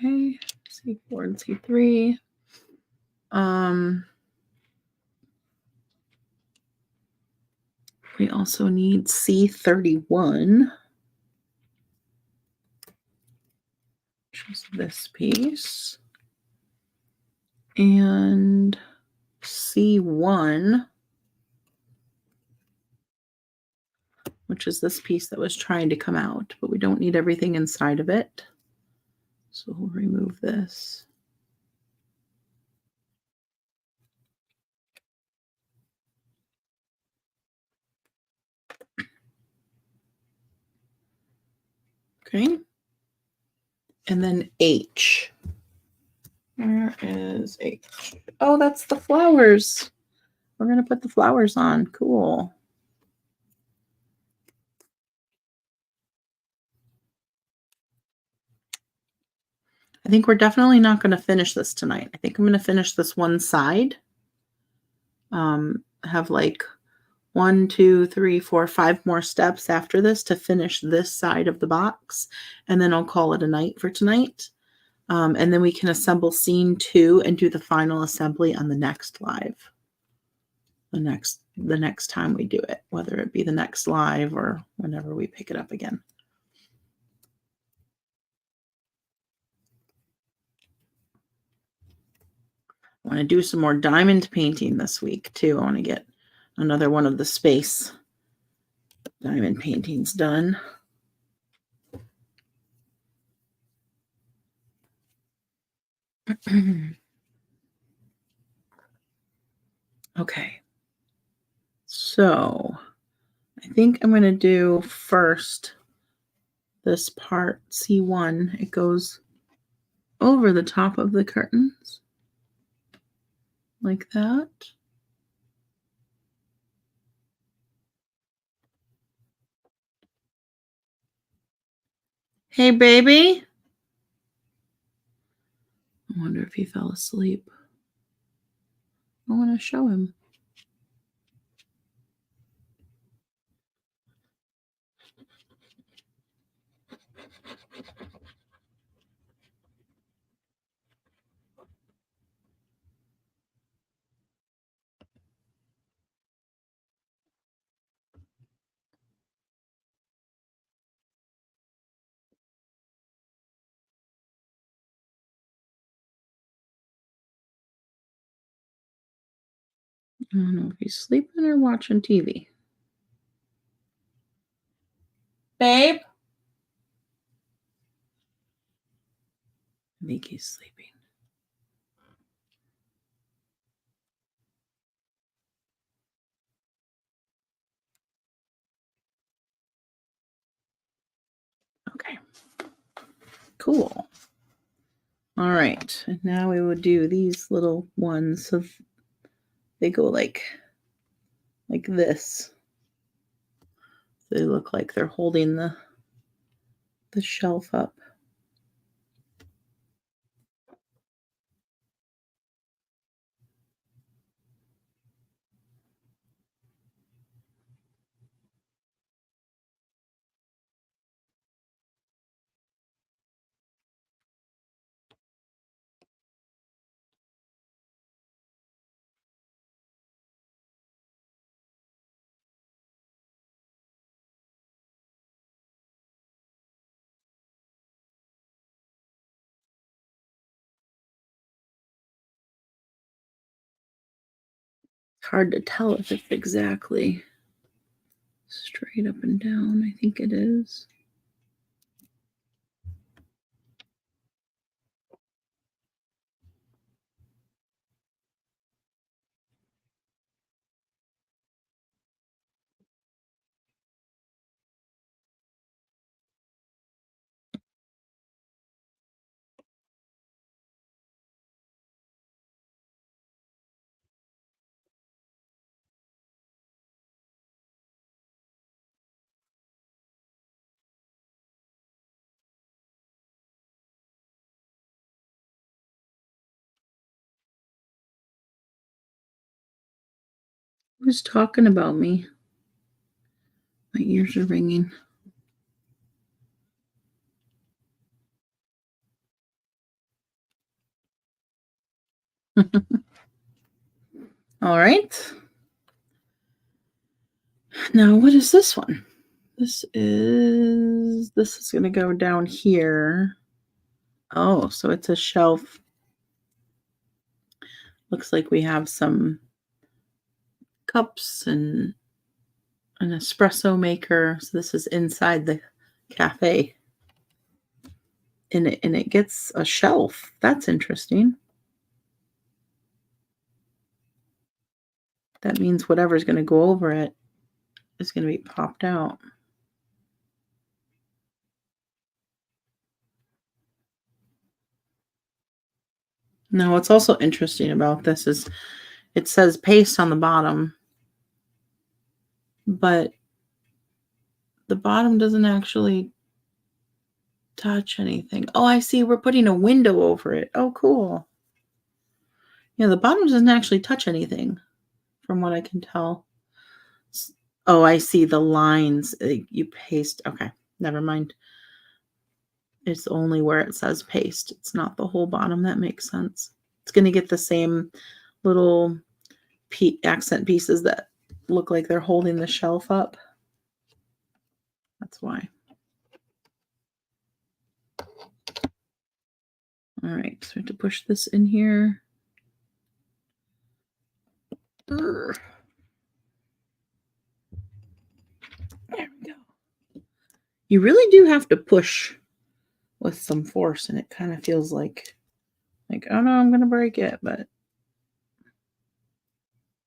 Okay, C4 and C3. We also need C31, which is this piece, and C1, which is this piece that was trying to come out, but we don't need everything inside of it. So we'll remove this. Okay. And then H. Where is H? Oh, that's the flowers. We're going to put the flowers on. Cool. I think we're definitely not going to finish this tonight. I think I'm going to finish this one side. Have like 1, 2, 3, 4, 5 more steps after this to finish this side of the box. And then I'll call it a night for tonight. And then we can assemble scene 2 and do the final assembly on the next live. The next time we do it, whether it be the next live or whenever we pick it up again. I want to do some more diamond painting this week too. I want to get another one of the space diamond paintings done. Okay. So I think I'm going to do first this part, C1. It goes over the top of the curtains like that. Hey, baby. I wonder if he fell asleep. I want to show him. I don't know if he's sleeping or watching TV. Babe? I think he's sleeping. Okay. Cool. All right. And now we would do these little ones. So they go like this. They look like they're holding the shelf up. It's hard to tell if it's exactly straight up and down. I think it is. Who's talking about me? My ears are ringing. All right. Now, what is this one? This is going to go down here. Oh, so it's a shelf. Looks like we have some cups and an espresso maker. So this is inside the cafe. And it gets a shelf. That's interesting. That means whatever's going to go over it is going to be popped out. Now, what's also interesting about this is it says paste on the bottom, but the bottom doesn't actually touch anything. Oh, I see. We're putting a window over it. Oh, cool. Yeah, the bottom doesn't actually touch anything from what I can tell. Oh, I see the lines. You paste. Okay, never mind. It's only where it says paste. It's not the whole bottom. That makes sense. It's going to get the same little accent pieces that look like they're holding the shelf up. That's why. All right, so we have to push this in here. There we go. You really do have to push with some force, and it kind of feels like, oh no, I'm going to break it, but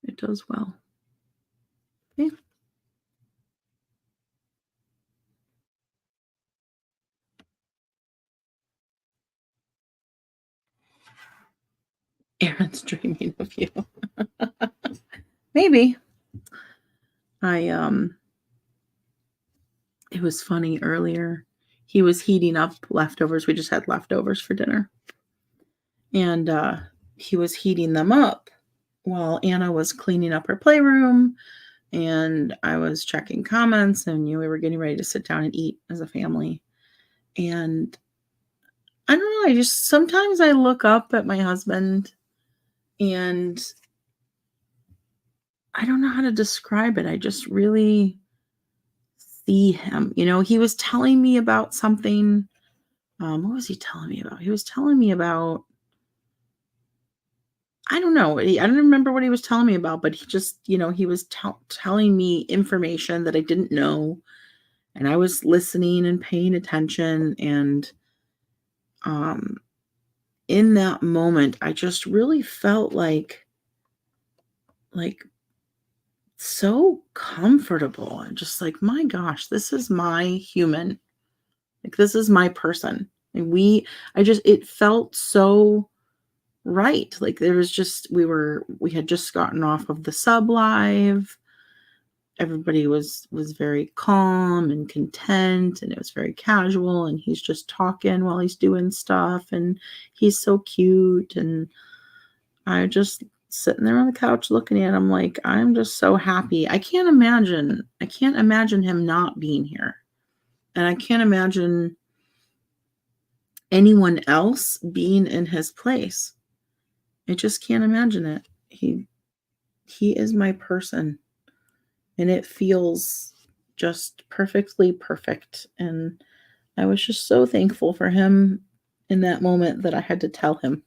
it does well. Okay. Aaron's dreaming of you. Maybe. It was funny earlier. He was heating up leftovers. We just had leftovers for dinner. And he was heating them up while Anna was cleaning up her playroom, and I was checking comments, and we were getting ready to sit down and eat as a family. And I don't know, sometimes I look up at my husband and I don't know how to describe it. I just really see him. He was telling me about something. What was he telling me about? He was telling me about, I don't know. I don't remember what he was telling me about, but he just, he was telling me information that I didn't know, and I was listening and paying attention. And um, in that moment, I just really felt like so comfortable and just like, my gosh, this is my human. Like, this is my person. And it felt so right. Like, there was just, we had just gotten off of the sub live. Everybody was very calm and content, and it was very casual, and he's just talking while he's doing stuff, and he's so cute. And I just sitting there on the couch looking at him like, I'm just so happy. I can't imagine him not being here. And I can't imagine anyone else being in his place. I just can't imagine it. He is my person, and it feels just perfectly perfect. And I was just so thankful for him in that moment that I had to tell him.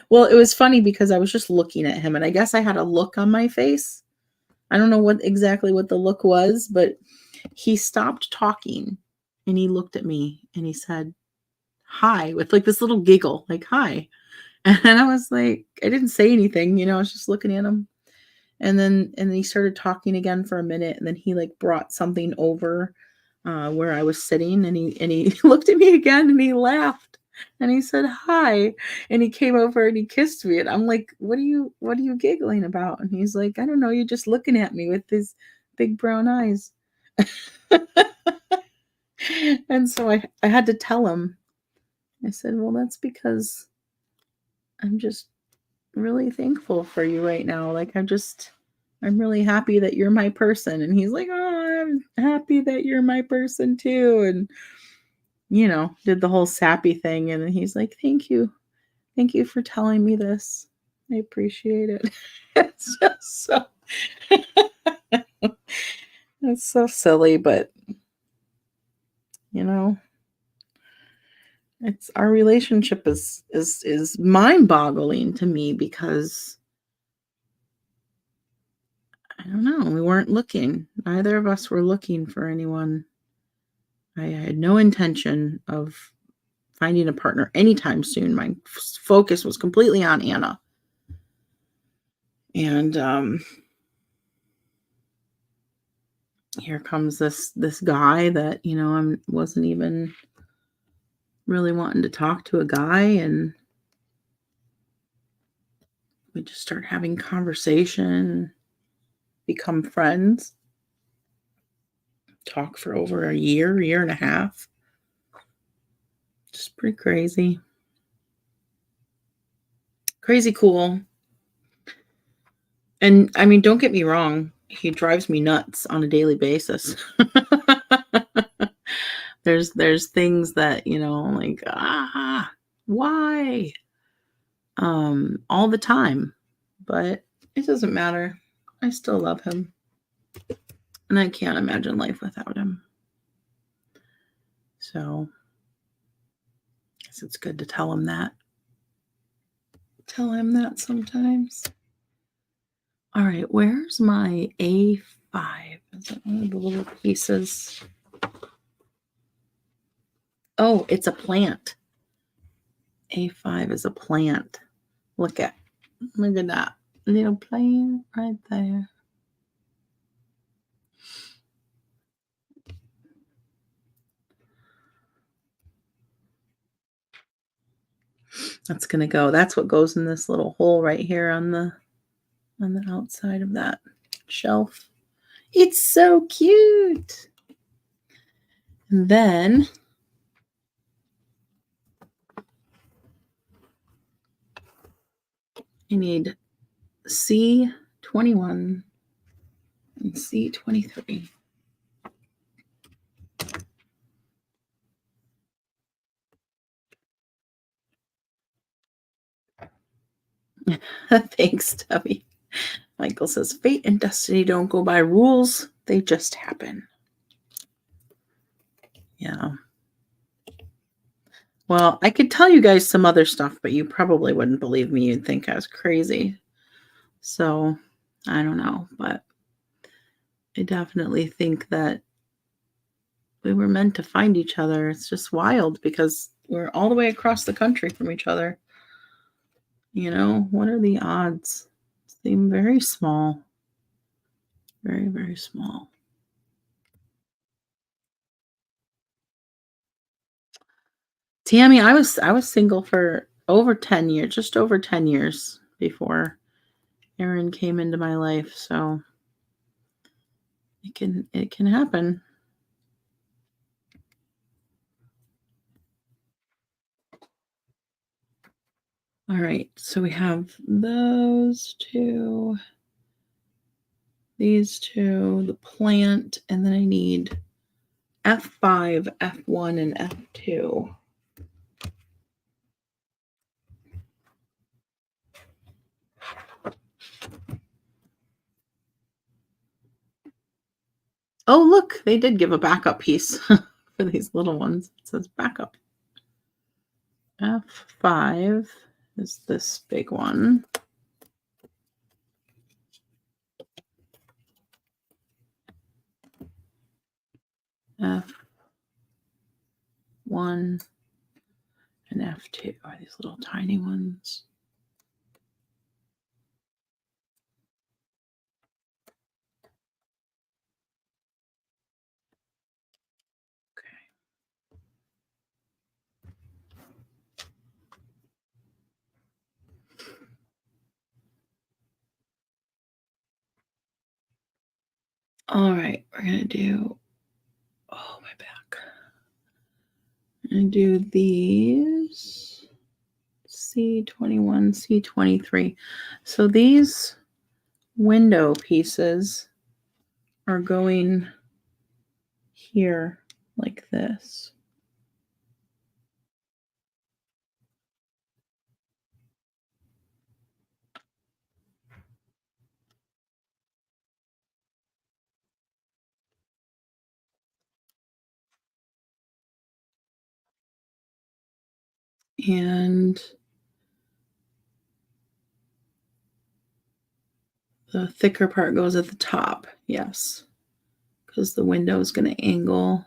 Well, it was funny because I was just looking at him, and I guess I had a look on my face. I don't know exactly what the look was, but he stopped talking and he looked at me and he said, "Hi," with like this little giggle, like, "Hi." And I was like, I didn't say anything, I was just looking at him. And then he started talking again for a minute, and then he like brought something over where I was sitting, and he looked at me again and he laughed and he said, "Hi." And he came over and he kissed me, and I'm like, what are you giggling about? And he's like, "I don't know, you're just looking at me with these big brown eyes." And so I had to tell him. I said, "Well, that's because I'm just really thankful for you right now. Like, I'm really happy that you're my person." And he's like, "Oh, I'm happy that you're my person too." And, did the whole sappy thing. And then he's like, "Thank you. Thank you for telling me this. I appreciate it." It's just so, it's so silly, but, you know, it's our relationship is mind-boggling to me because I don't know, we weren't looking. Neither of us were looking for anyone. I had no intention of finding a partner anytime soon. My focus was completely on Anna. And here comes this guy that, I wasn't even really wanting to talk to a guy, and we just start having conversation, become friends, talk for over a year and a half. Just pretty crazy. Crazy cool. And I mean, don't get me wrong, he drives me nuts on a daily basis. There's things that, like, why? All the time. But it doesn't matter. I still love him. And I can't imagine life without him. So I guess it's good to tell him that. Tell him that sometimes. All right, where's my A5? Is it one of the little pieces? Oh, it's a plant. A5 is a plant. Look at that little plant right there. That's gonna go. That's what goes in this little hole right here on the outside of that shelf. It's so cute. And then I need C21 and C23. Thanks, Tubby. Michael says, "Fate and destiny don't go by rules, they just happen." Yeah. Well, I could tell you guys some other stuff, but you probably wouldn't believe me. You'd think I was crazy. So, I don't know, but I definitely think that we were meant to find each other. It's just wild because we're all the way across the country from each other. What are the odds? Seem very small. Very, very small. Tammy, I was single for over 10 years, just over 10 years before Aaron came into my life, so it can happen. All right, so we have those two, these two, the plant, and then I need F5, F1, and F2. Oh, look, they did give a backup piece for these little ones. It says backup. F5 is this big one. F1 and F2 are these little tiny ones. All right, we're going to do, oh, my back. I'm going to do these C21, C23. So these window pieces are going here like this. And the thicker part goes at the top. Yes, because the window is going to angle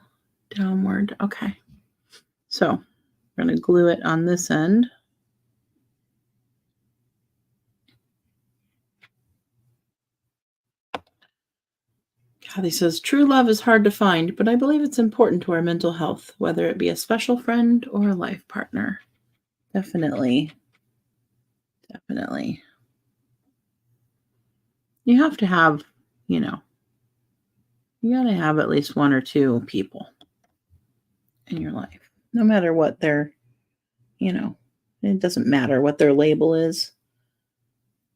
downward. Okay. So we're going to glue it on this end. Kathy says, true love is hard to find, but I believe it's important to our mental health, whether it be a special friend or a life partner. Definitely. Definitely. You have to have, you got to have at least one or two people in your life, no matter what their, it doesn't matter what their label is.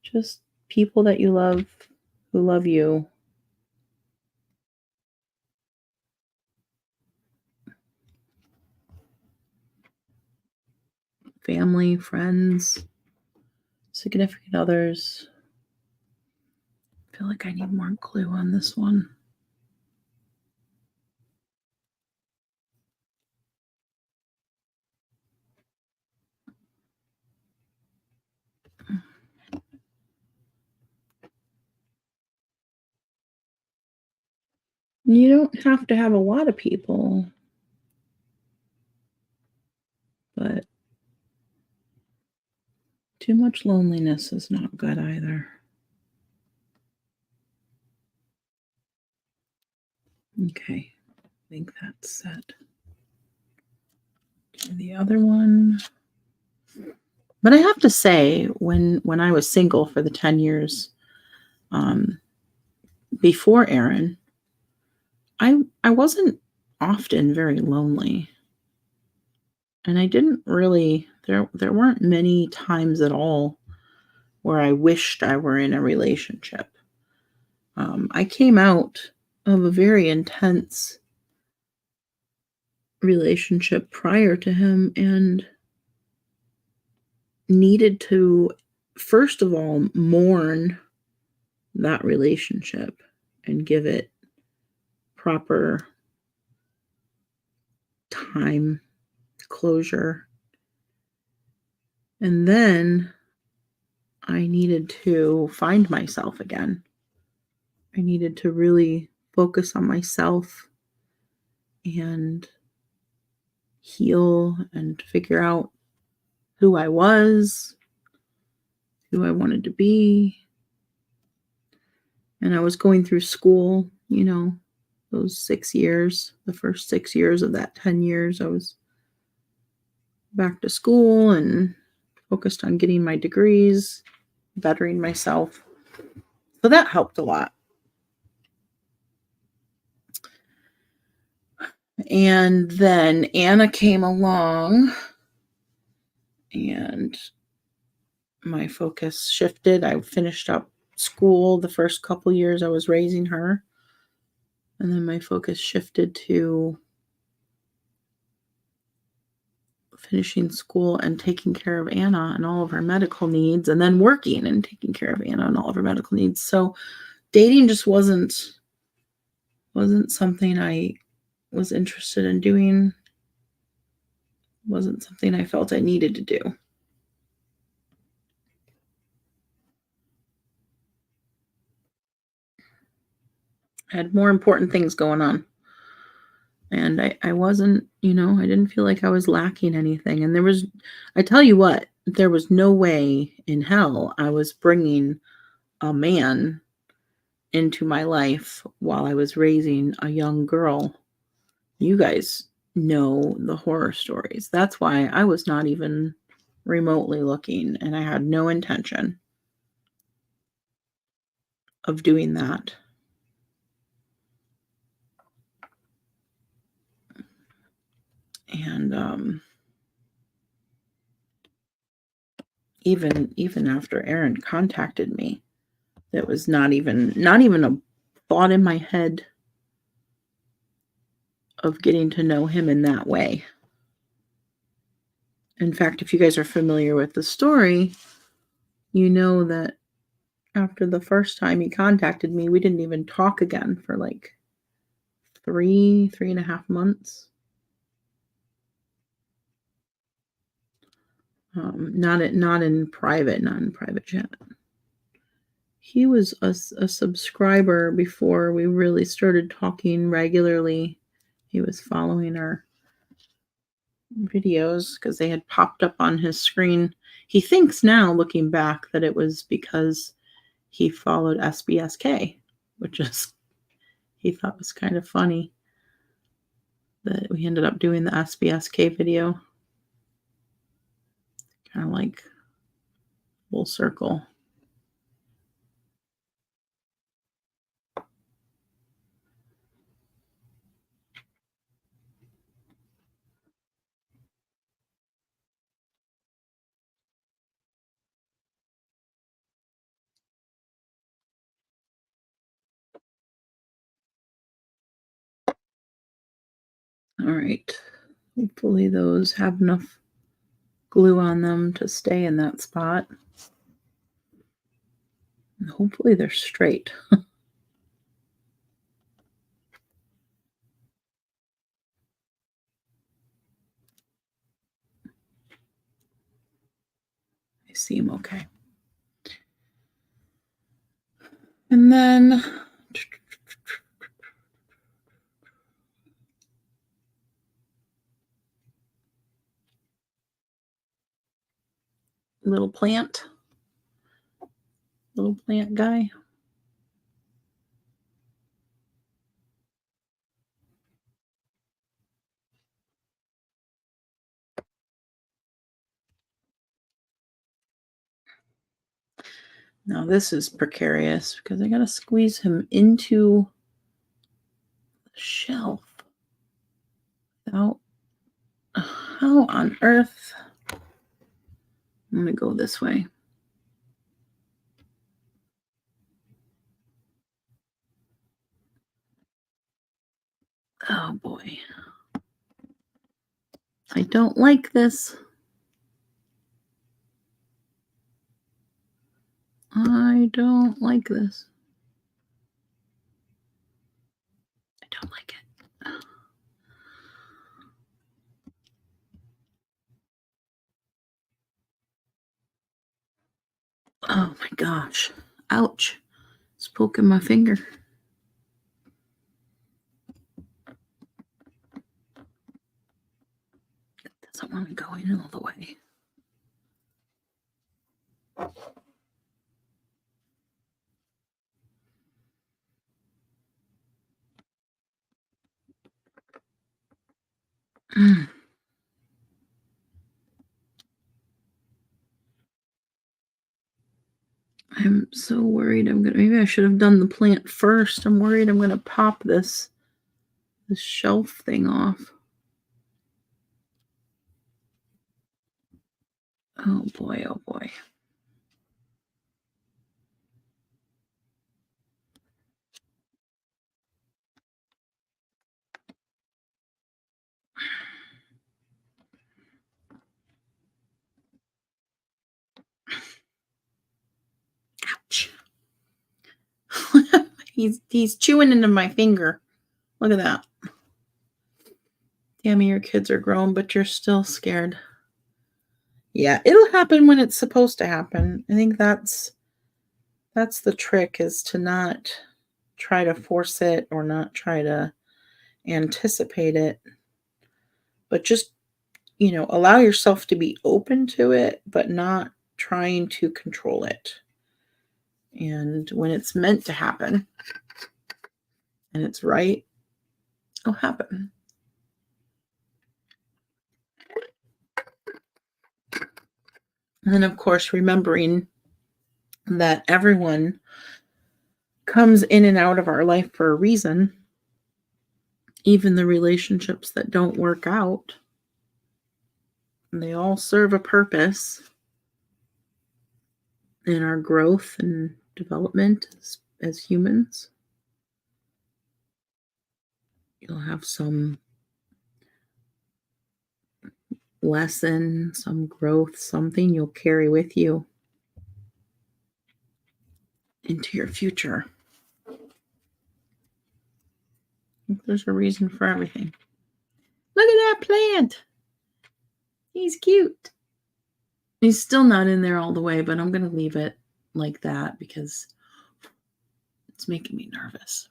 Just people that you love, who love you. Family, friends, significant others. I feel like I need more glue on this one. You don't have to have a lot of people, but too much loneliness is not good either. Okay, I think that's set. The other one. But I have to say, when I was single for the 10 years before Aaron, I wasn't often very lonely. And I didn't really, there weren't many times at all where I wished I were in a relationship. I came out of a very intense relationship prior to him and needed to, first of all, mourn that relationship and give it proper time, closure, And then I needed to find myself again. I needed to really focus on myself and heal and figure out who I was, who I wanted to be. And I was going through school, those 6 years, the first 6 years of that 10 years, I was back to school and focused on getting my degrees, bettering myself. So that helped a lot. And then Anna came along and my focus shifted. I finished up school the first couple years I was raising her. And then my focus shifted to finishing school and taking care of Anna and all of her medical needs, and then working and taking care of Anna and all of her medical needs. So dating just wasn't something I was interested in doing, wasn't something I felt I needed to do. I had more important things going on. And I wasn't, I didn't feel like I was lacking anything. And I tell you what, there was no way in hell I was bringing a man into my life while I was raising a young girl. You guys know the horror stories. That's why I was not even remotely looking, and I had no intention of doing that. And even after Aaron contacted me, that was not even a thought in my head of getting to know him in that way. In fact, if you guys are familiar with the story, you know that after the first time he contacted me, we didn't even talk again for like 3.5 months. Not in private chat. He was a subscriber before we really started talking regularly. He was following our videos because they had popped up on his screen. He thinks now, looking back, that it was because he followed SBSK, which is, he thought was kind of funny that we ended up doing the SBSK video. Kind of like full circle. All right. Hopefully those have enough glue on them to stay in that spot. And hopefully they're straight. I see them okay. And then little plant guy. Now this is precarious because I got to squeeze him into the shelf. Now, how on earth? I'm going to go this way. Oh boy. I don't like this. I don't like this. I don't like it. Oh my gosh. Ouch. It's poking my finger. It doesn't want to go in all the way. I'm so worried maybe I should have done the plant first. I'm worried I'm gonna pop this shelf thing off. Oh boy, oh boy. Ouch. He's chewing into my finger. Look at that. Tammy, your kids are grown, but you're still scared. Yeah, it'll happen when it's supposed to happen. I think that's the trick, is to not try to force it or not try to anticipate it, but just, allow yourself to be open to it, but not trying to control it. And when it's meant to happen and it's right, it'll happen. And then, of course, remembering that everyone comes in and out of our life for a reason, even the relationships that don't work out. They all serve a purpose in our growth and development as humans. You'll have some lesson, some growth, something you'll carry with you into your future. There's a reason for everything. Look at that plant. He's cute. He's still not in there all the way, but I'm going to leave it like that because it's making me nervous.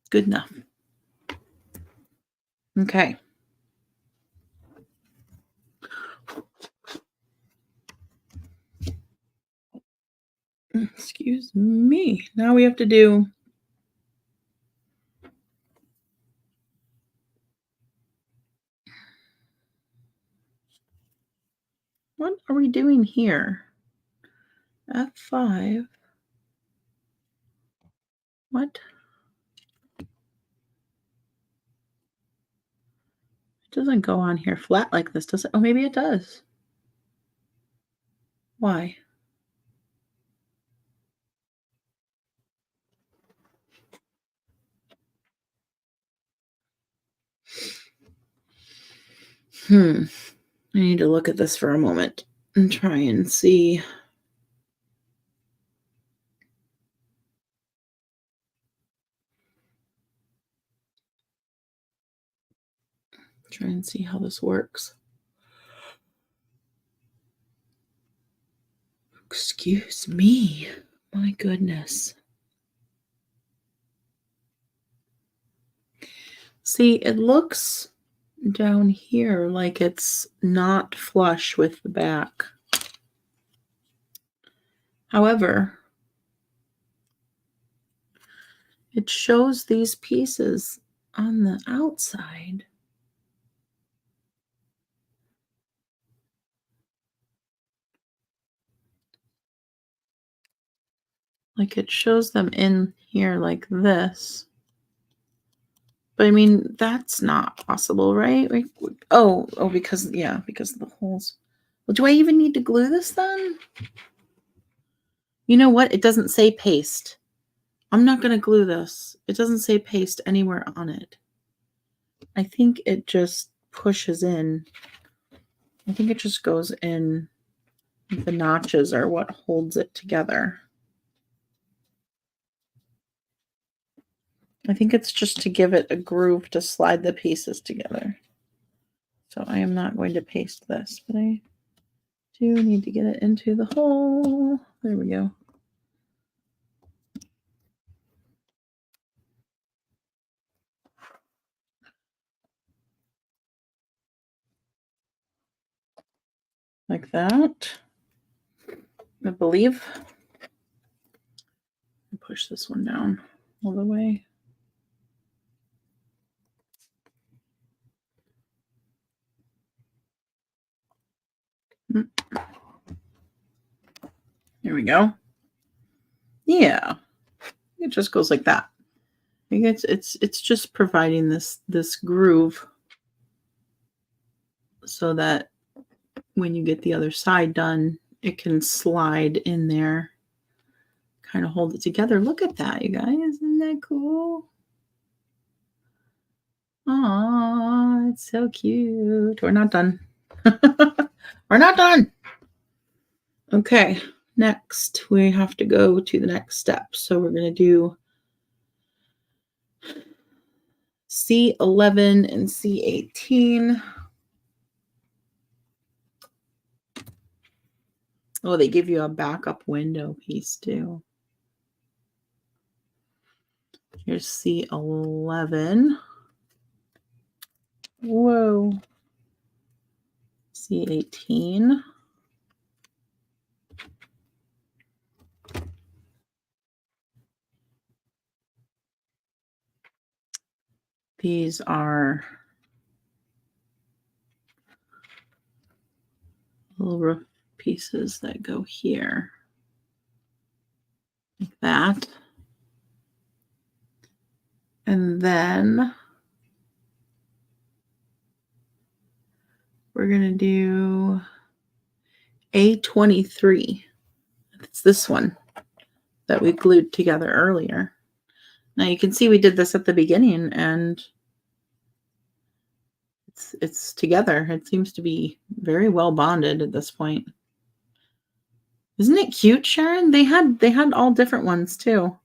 Good enough. Okay. Excuse me. Now we have to do what are we doing here? F5. What? It doesn't go on here flat like this, does it? Oh, maybe it does. Why? I need to look at this for a moment and try and see. Try and see how this works. Excuse me. My goodness. See, it looks down here like it's not flush with the back. However, it shows these pieces on the outside. Like it shows them in here like this. But I mean, that's not possible, right? Like, because of the holes. Well, do I even need to glue this then? You know what? It doesn't say paste. I'm not going to glue this. It doesn't say paste anywhere on it. I think it just pushes in. I think it just goes in. The notches are what holds it together. I think it's just to give it a groove to slide the pieces together. So I am not going to paste this, but I do need to get it into the hole. There we go. Like that. I believe. Push this one down all the way. Here we go. Yeah, it just goes like that. I think it's just providing this groove so that when you get the other side done, it can slide in there, kind of hold it together. Look at that, you guys. Isn't that cool? Oh, it's so cute. We're not done. We're not done. Okay, next we have to go to the next step. So we're going to do C11 and C18. Oh, they give you a backup window piece too. Here's C11. Whoa. C18. These are little roof pieces that go here. Like that. And then we're going to do A23. It's this one that we glued together earlier. Now you can see we did this at the beginning and it's together. It seems to be very well bonded at this point. Isn't it cute, Sharon? They had all different ones too.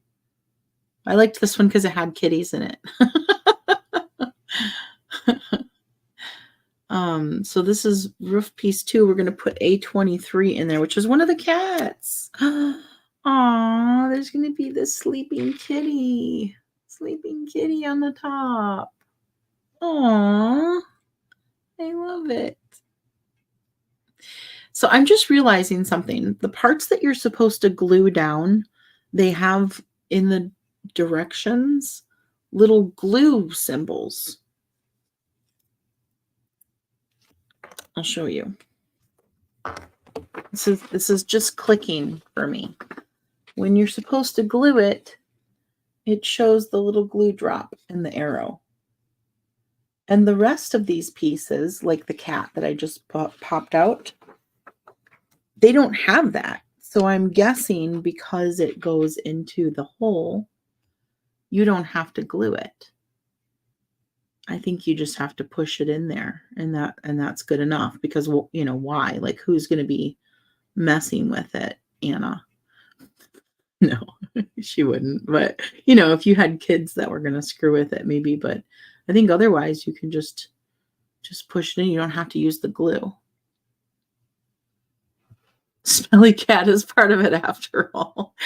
I liked this one because it had kitties in it. So this is roof piece 2. We're going to put A23 in there, which is one of the cats. Aw, there's going to be this sleeping kitty on the top. Aw, I love it. So I'm just realizing something. The parts that you're supposed to glue down, they have in the directions little glue symbols. I'll show you. This is just clicking for me. When you're supposed to glue it, it shows the little glue drop and the arrow. And the rest of these pieces, like the cat that I just popped out, they don't have that. So I'm guessing because it goes into the hole, you don't have to glue it. I think you just have to push it in there, and that's good enough because, well, you know, why? Like, who's going to be messing with it, Anna? No, she wouldn't. But, you know, if you had kids that were going to screw with it, maybe. But I think otherwise you can just push it in. You don't have to use the glue. Smelly cat is part of it after all.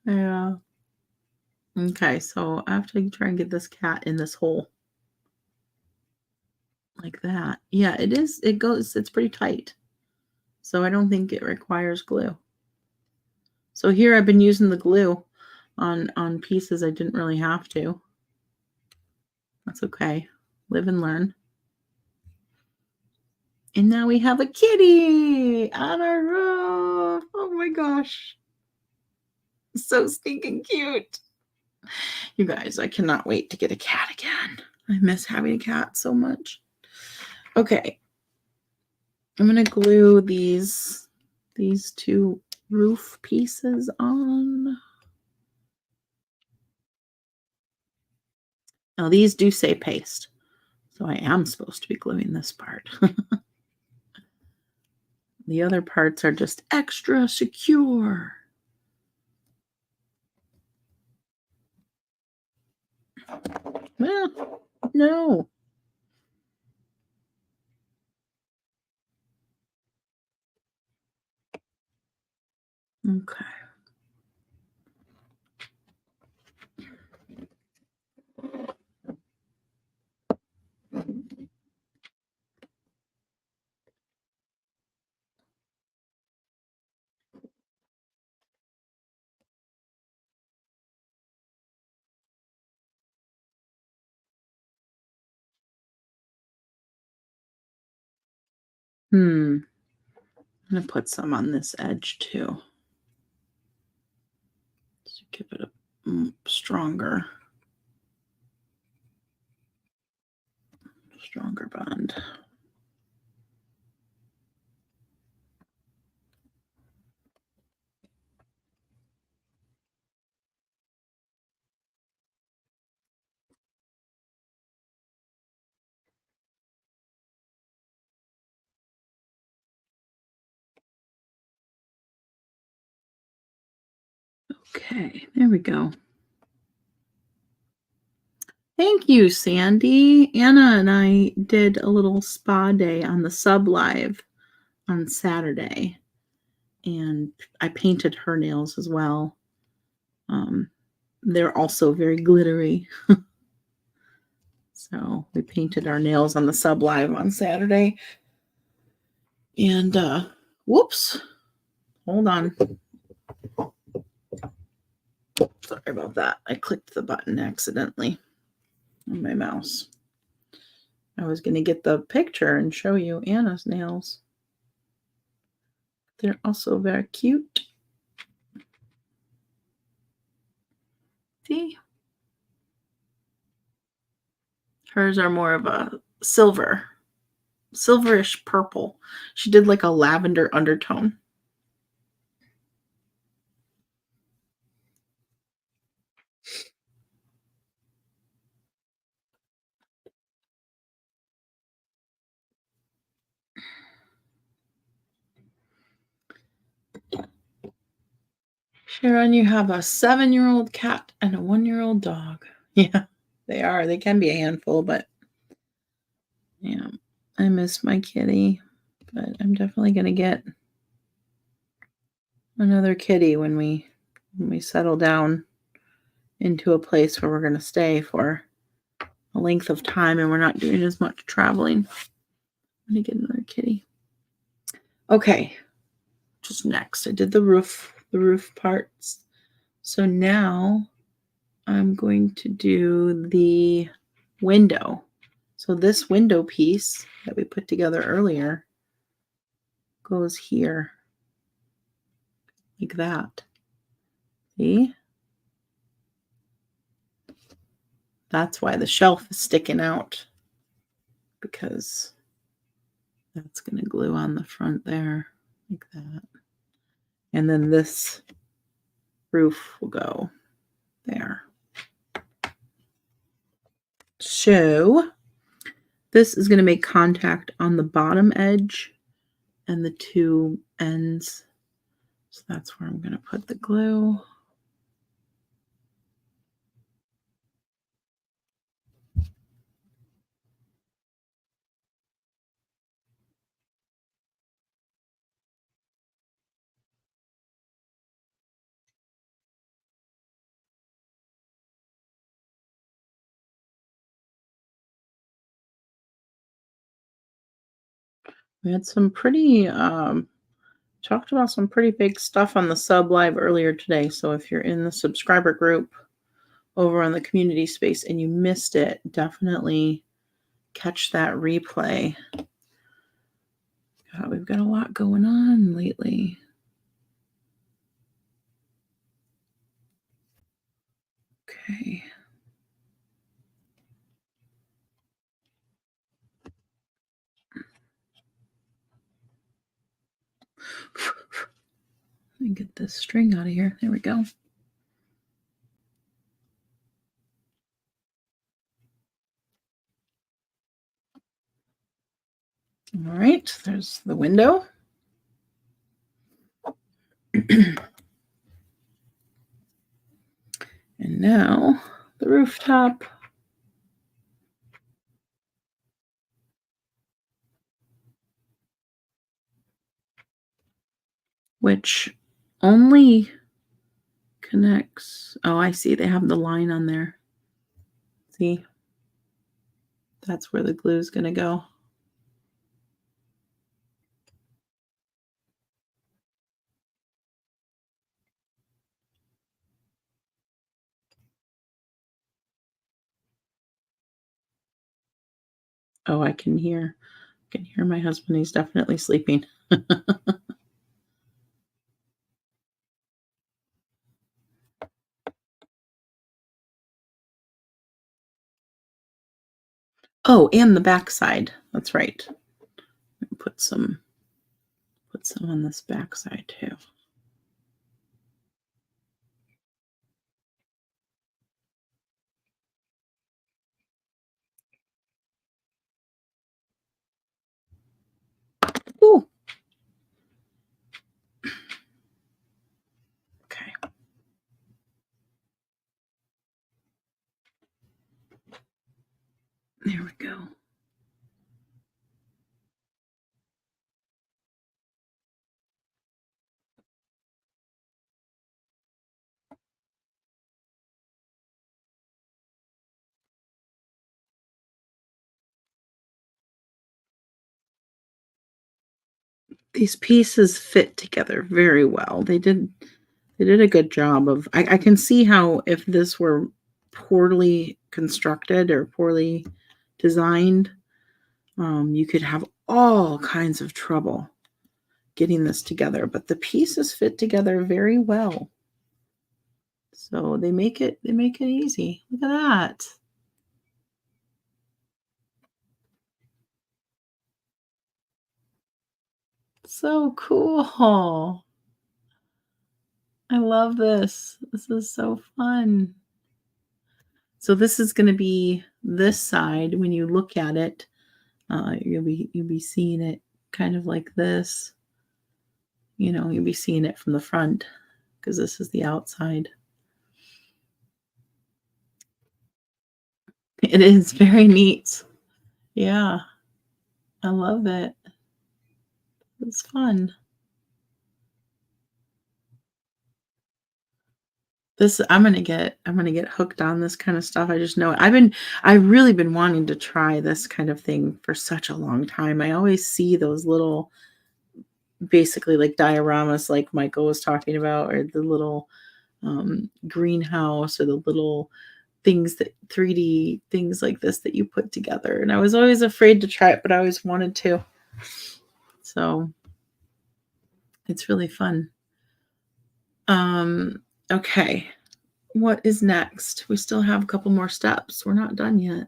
Yeah. Okay, so I have to try and get this cat in this hole. Like that. Yeah, it is. It's pretty tight. So I don't think it requires glue. So here I've been using the glue on pieces I didn't really have to. That's okay. Live and learn. And now we have a kitty on our roof. Oh my gosh. So stinking cute. You guys, I cannot wait to get a cat again. I miss having a cat so much. Okay. I'm going to glue these 2 roof pieces on. Now these do say paste. So I am supposed to be gluing this part. The other parts are just extra secure. Well, no. Okay. I'm going to put some on this edge too. To give it a stronger bond. Okay, there we go. Thank you, Sandy. Anna and I did a little spa day on the Sub Live on Saturday, and I painted her nails as well. They're also very glittery. So we painted our nails on the Sub Live on Saturday. And whoops, hold on. Sorry about that. I clicked the button accidentally on my mouse. I was going to get the picture and show you Anna's nails. They're also very cute. See? Hers are more of a silverish purple. She did like a lavender undertone. Sharon, you have a 7-year-old cat and a 1-year-old dog. Yeah, they are. They can be a handful, but yeah, I miss my kitty. But I'm definitely going to get another kitty when we settle down into a place where we're going to stay for a length of time and we're not doing as much traveling. I'm going to get another kitty. Okay, just next. I did the roof parts. So now I'm going to do the window. So this window piece that we put together earlier goes here like that. See? That's why the shelf is sticking out, because that's going to glue on the front there like that. And then this roof will go there. So this is going to make contact on the bottom edge and the two ends. So that's where I'm going to put the glue. We had some pretty, talked about some pretty big stuff on the Sub Live earlier today. So if you're in the subscriber group over on the community space and you missed it, definitely catch that replay. God, we've got a lot going on lately. Okay. Let me get this string out of here. There we go. All right, there's the window. And now the rooftop. Which only connects. Oh, I see. They have the line on there. See, that's where the glue is going to go. Oh, I can hear my husband. He's definitely sleeping. Oh, and the backside. That's right. Put some put some on this backside too. Ooh. Okay. There we go. These pieces fit together very well. They did a good job of I can see how if this were poorly constructed or poorly designed, you could have all kinds of trouble getting this together, but the pieces fit together very well. So they make it easy. Look at that. So cool. I love this. This is so fun. So this is going to be this side when you look at it. You'll be seeing it kind of like this. You'll be seeing it from the front because this is the outside. It is very neat. Yeah, I love it. It's fun. This I'm gonna get hooked on this kind of stuff. I just know it. I've really been wanting to try this kind of thing for such a long time. I always see those little basically like dioramas like Michael was talking about, or the little greenhouse, or the little things that 3D things like this that you put together. And I was always afraid to try it, but I always wanted to. So it's really fun. Um, okay. What is next? We still have a couple more steps. We're not done yet.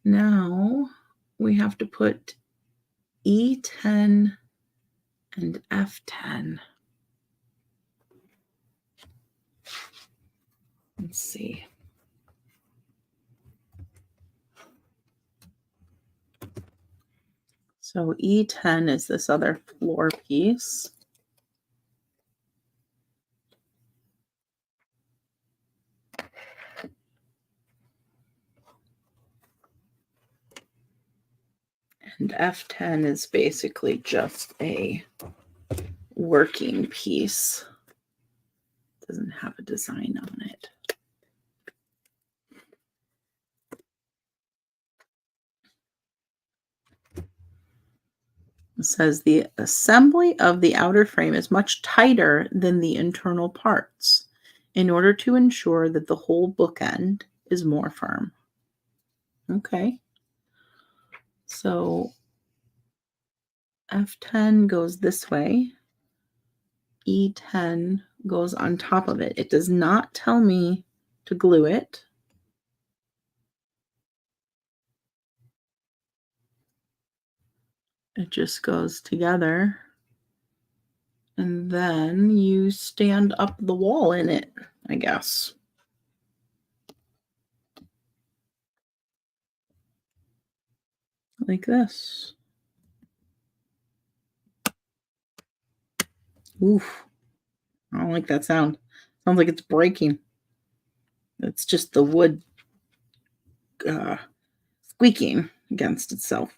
Now we have to put E10 and F10. Let's see. So E10 is this other floor piece. And F10 is basically just a working piece. Doesn't have a design on it. It says the assembly of the outer frame is much tighter than the internal parts in order to ensure that the whole bookend is more firm. Okay. So F10 goes this way. E10 goes on top of it. It does not tell me to glue it. It just goes together. And then you stand up the wall in it, I guess. Like this. Oof. I don't like that sound. Sounds like it's breaking. It's just the wood uh, squeaking against itself.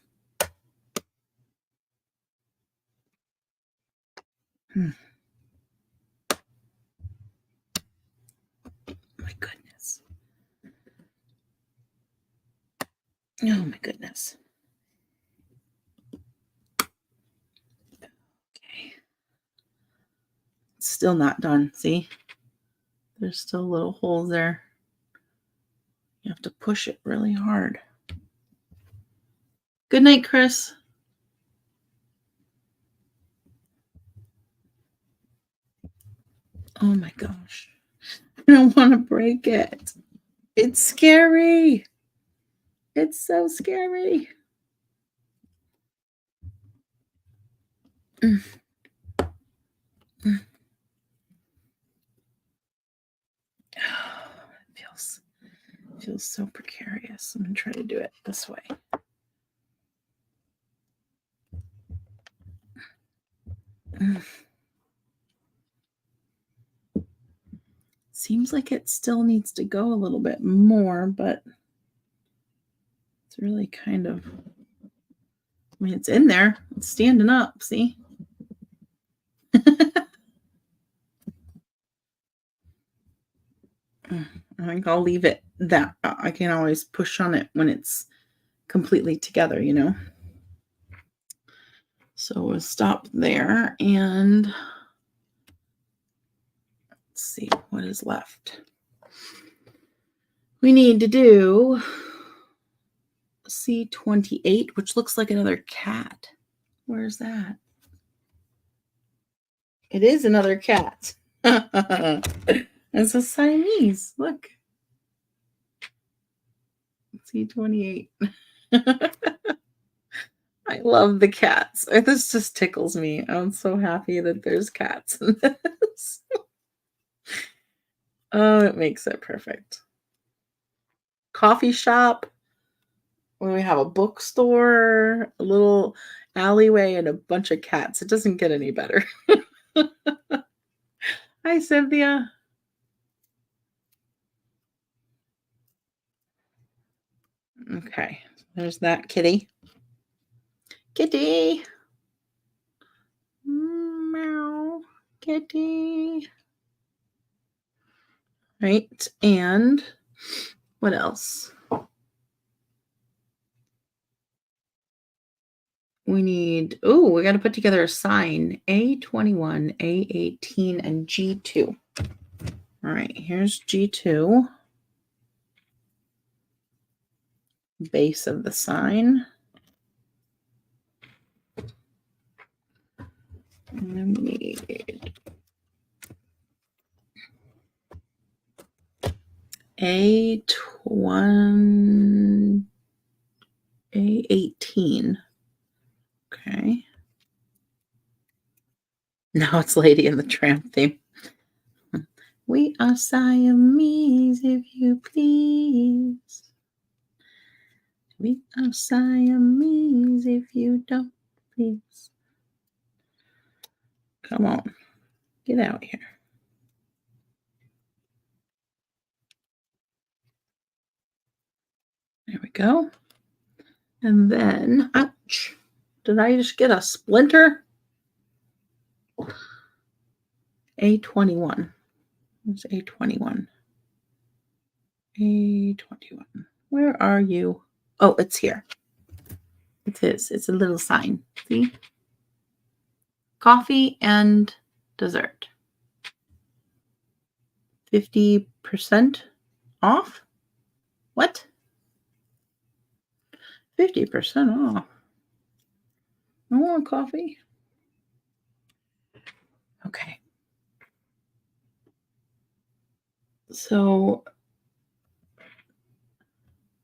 Hmm. Oh my goodness. Okay. It's still not done. See? There's still little holes there. You have to push it really hard. Good night, Chris. Oh my gosh. I don't want to break it. It's scary. It's so scary. Mm. Mm. Oh, it feels so precarious. I'm gonna try to do it this way. Mm. Seems like it still needs to go a little bit more, but it's really kind of, I mean, it's in there. It's standing up, see? I think I'll leave it that. I can always push on it when it's completely together, you know? So we'll stop there and let's see what is left. We need to do C28, which looks like another cat. Where's that? It is another cat. It's a Siamese. Look. C28. I love the cats. This just tickles me. I'm so happy that there's cats in this. Oh, it makes it perfect. Coffee shop. When we have a bookstore, a little alleyway, and a bunch of cats. It doesn't get any better. Hi, Cynthia. Okay, there's that kitty. Kitty. Meow. Kitty. Right, and what else? We need, oh, we got to put together a sign. A21, A18, and G2. All right, here's G2. Base of the sign. And then we need A20, A18. Okay. Now it's Lady in the Tramp theme. We are Siamese, if you please. We are Siamese, if you don't, please. Come on, get out here. There we go. And then, ouch, did I just get a splinter? A21. Where's A21? A21. Where are you? Oh, it's here. It is. It's a little sign. See? Coffee and dessert. 50% off? What? 50% off. I want coffee. Okay. So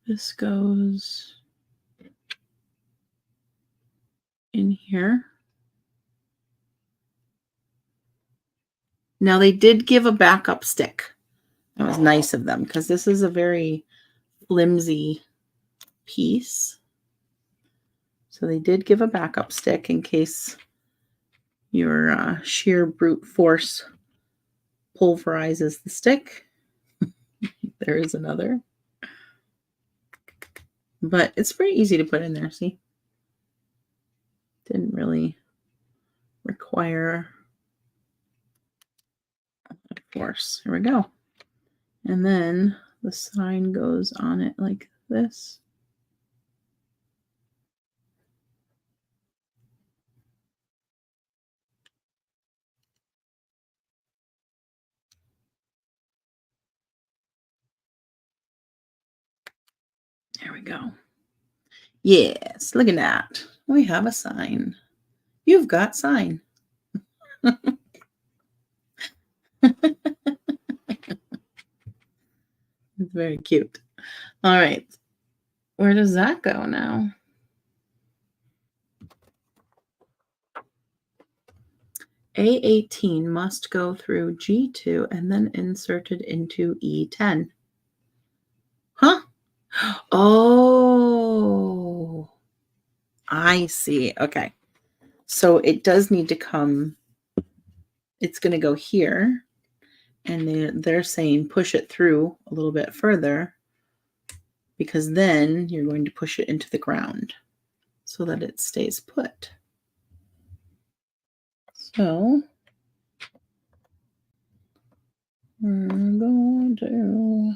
this goes in here. Now they did give a backup stick. That was nice of them because this is a very flimsy piece. So they did give a backup stick in case your sheer brute force pulverizes the stick. There is another. But it's pretty easy to put in there, see? Didn't really require force. Here we go. And then the sign goes on it like this. we go. Yes, look at that. We have a sign. You've got sign. It's very cute. All right. Where does that go now? A18 must go through G2 and then inserted into E10. Huh? Oh, I see. Okay. So it does need to come, it's going to go here. And they're saying push it through a little bit further because then you're going to push it into the ground so that it stays put. So we're going to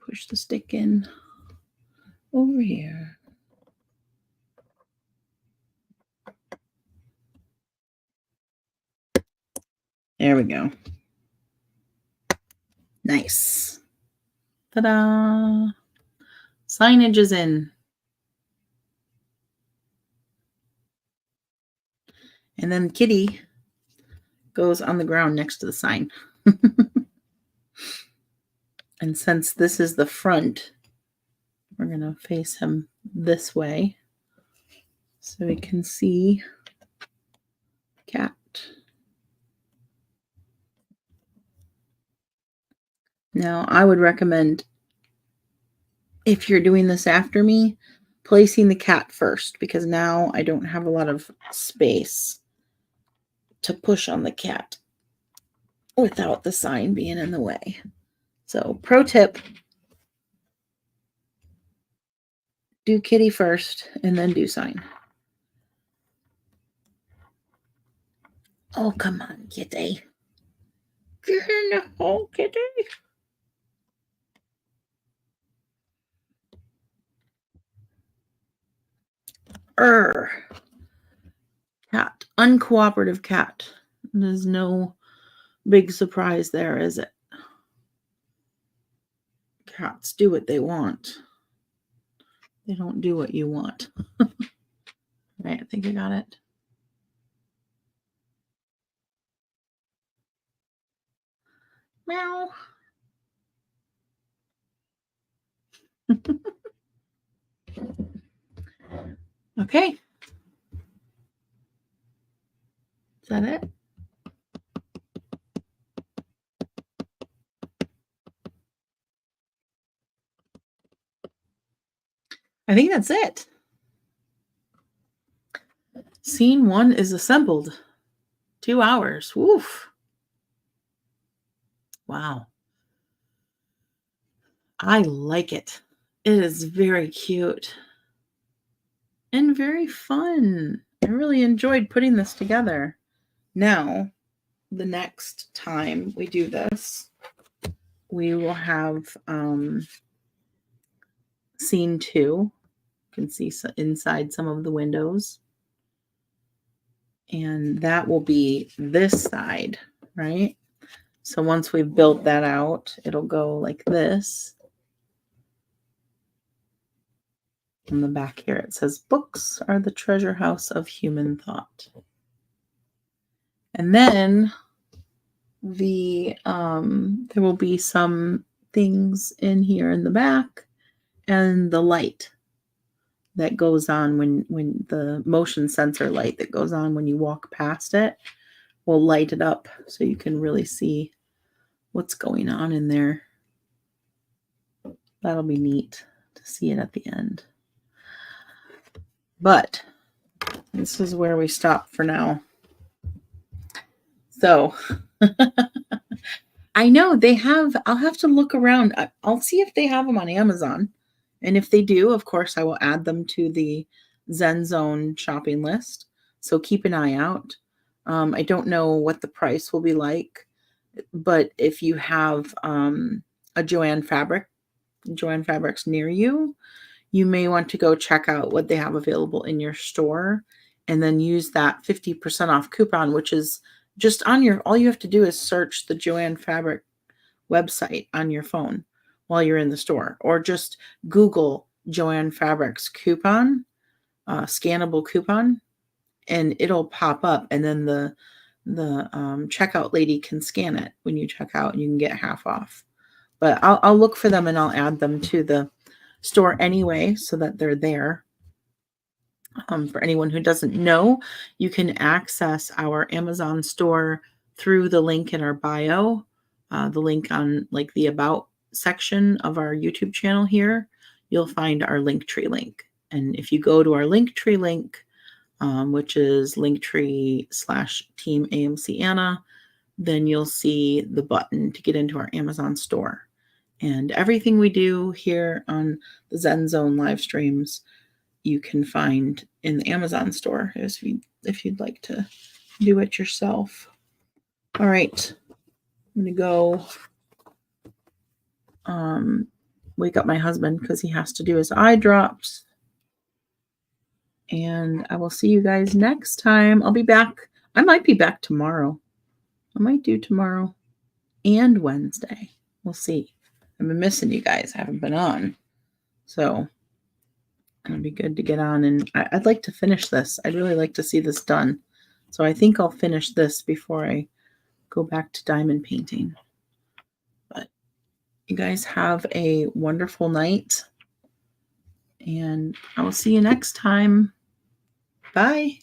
push the stick in over here. There we go. Nice. Ta-da! Signage is in. And then Kitty goes on the ground next to the sign. And since this is the front, we're going to face him this way so we can see cat. Now, I would recommend, if you're doing this after me, placing the cat first, because now I don't have a lot of space to push on the cat without the sign being in the way. So, pro tip, do kitty first and then do sign. Oh, come on, kitty. Get in the hole, kitty. Cat. Uncooperative cat. There's no big surprise there, is it? Cats do what they want. They don't do what you want. Right, I think I got it. Meow. Okay. Is that it? I think that's it. Scene 1 is assembled. 2 hours. Woof. Wow. I like it. It is very cute and very fun. I really enjoyed putting this together. Now, the next time we do this, we will have scene 2. You can see inside some of the windows. And that will be this side, right? So once we've built that out, it'll go like this. On the back here, it says, books are the treasure house of human thought. And then there will be some things in here in the back and the light that goes on when the motion sensor light that goes on when you walk past it will light it up so you can really see what's going on in there. That'll be neat to see it at the end. But this is where we stop for now. So I know they have, I'll have to look around. I'll see if they have them on Amazon. And if they do, of course, I will add them to the ZenZone shopping list. So keep an eye out. I don't know what the price will be like, but if you have a Joann Fabrics near you, you may want to go check out what they have available in your store and then use that 50% off coupon, which is just all you have to do is search the Joann Fabric website on your phone while you're in the store, or just Google Joann Fabric's coupon, scannable coupon, and it'll pop up, and then the checkout lady can scan it when you check out, and you can get half off. But I'll look for them and I'll add them to the store anyway, so that they're there. For anyone who doesn't know, you can access our Amazon store through the link in our bio, the link on like the about section of our YouTube channel here. You'll find our Linktree link. And if you go to our Linktree link, which is Linktree/Team AMC Anna, then you'll see the button to get into our Amazon store. And everything we do here on the ZenZone live streams, you can find in the Amazon store if you'd like to do it yourself. All right, I'm gonna go wake up my husband because he has to do his eye drops. And I will see you guys next time. I'll be back. I might be back tomorrow. I might do tomorrow and Wednesday. We'll see. I've been missing you guys. I haven't been on. So it'll be good to get on. And I'd like to finish this. I'd really like to see this done. So I think I'll finish this before I go back to diamond painting. But you guys have a wonderful night. And I will see you next time. Bye.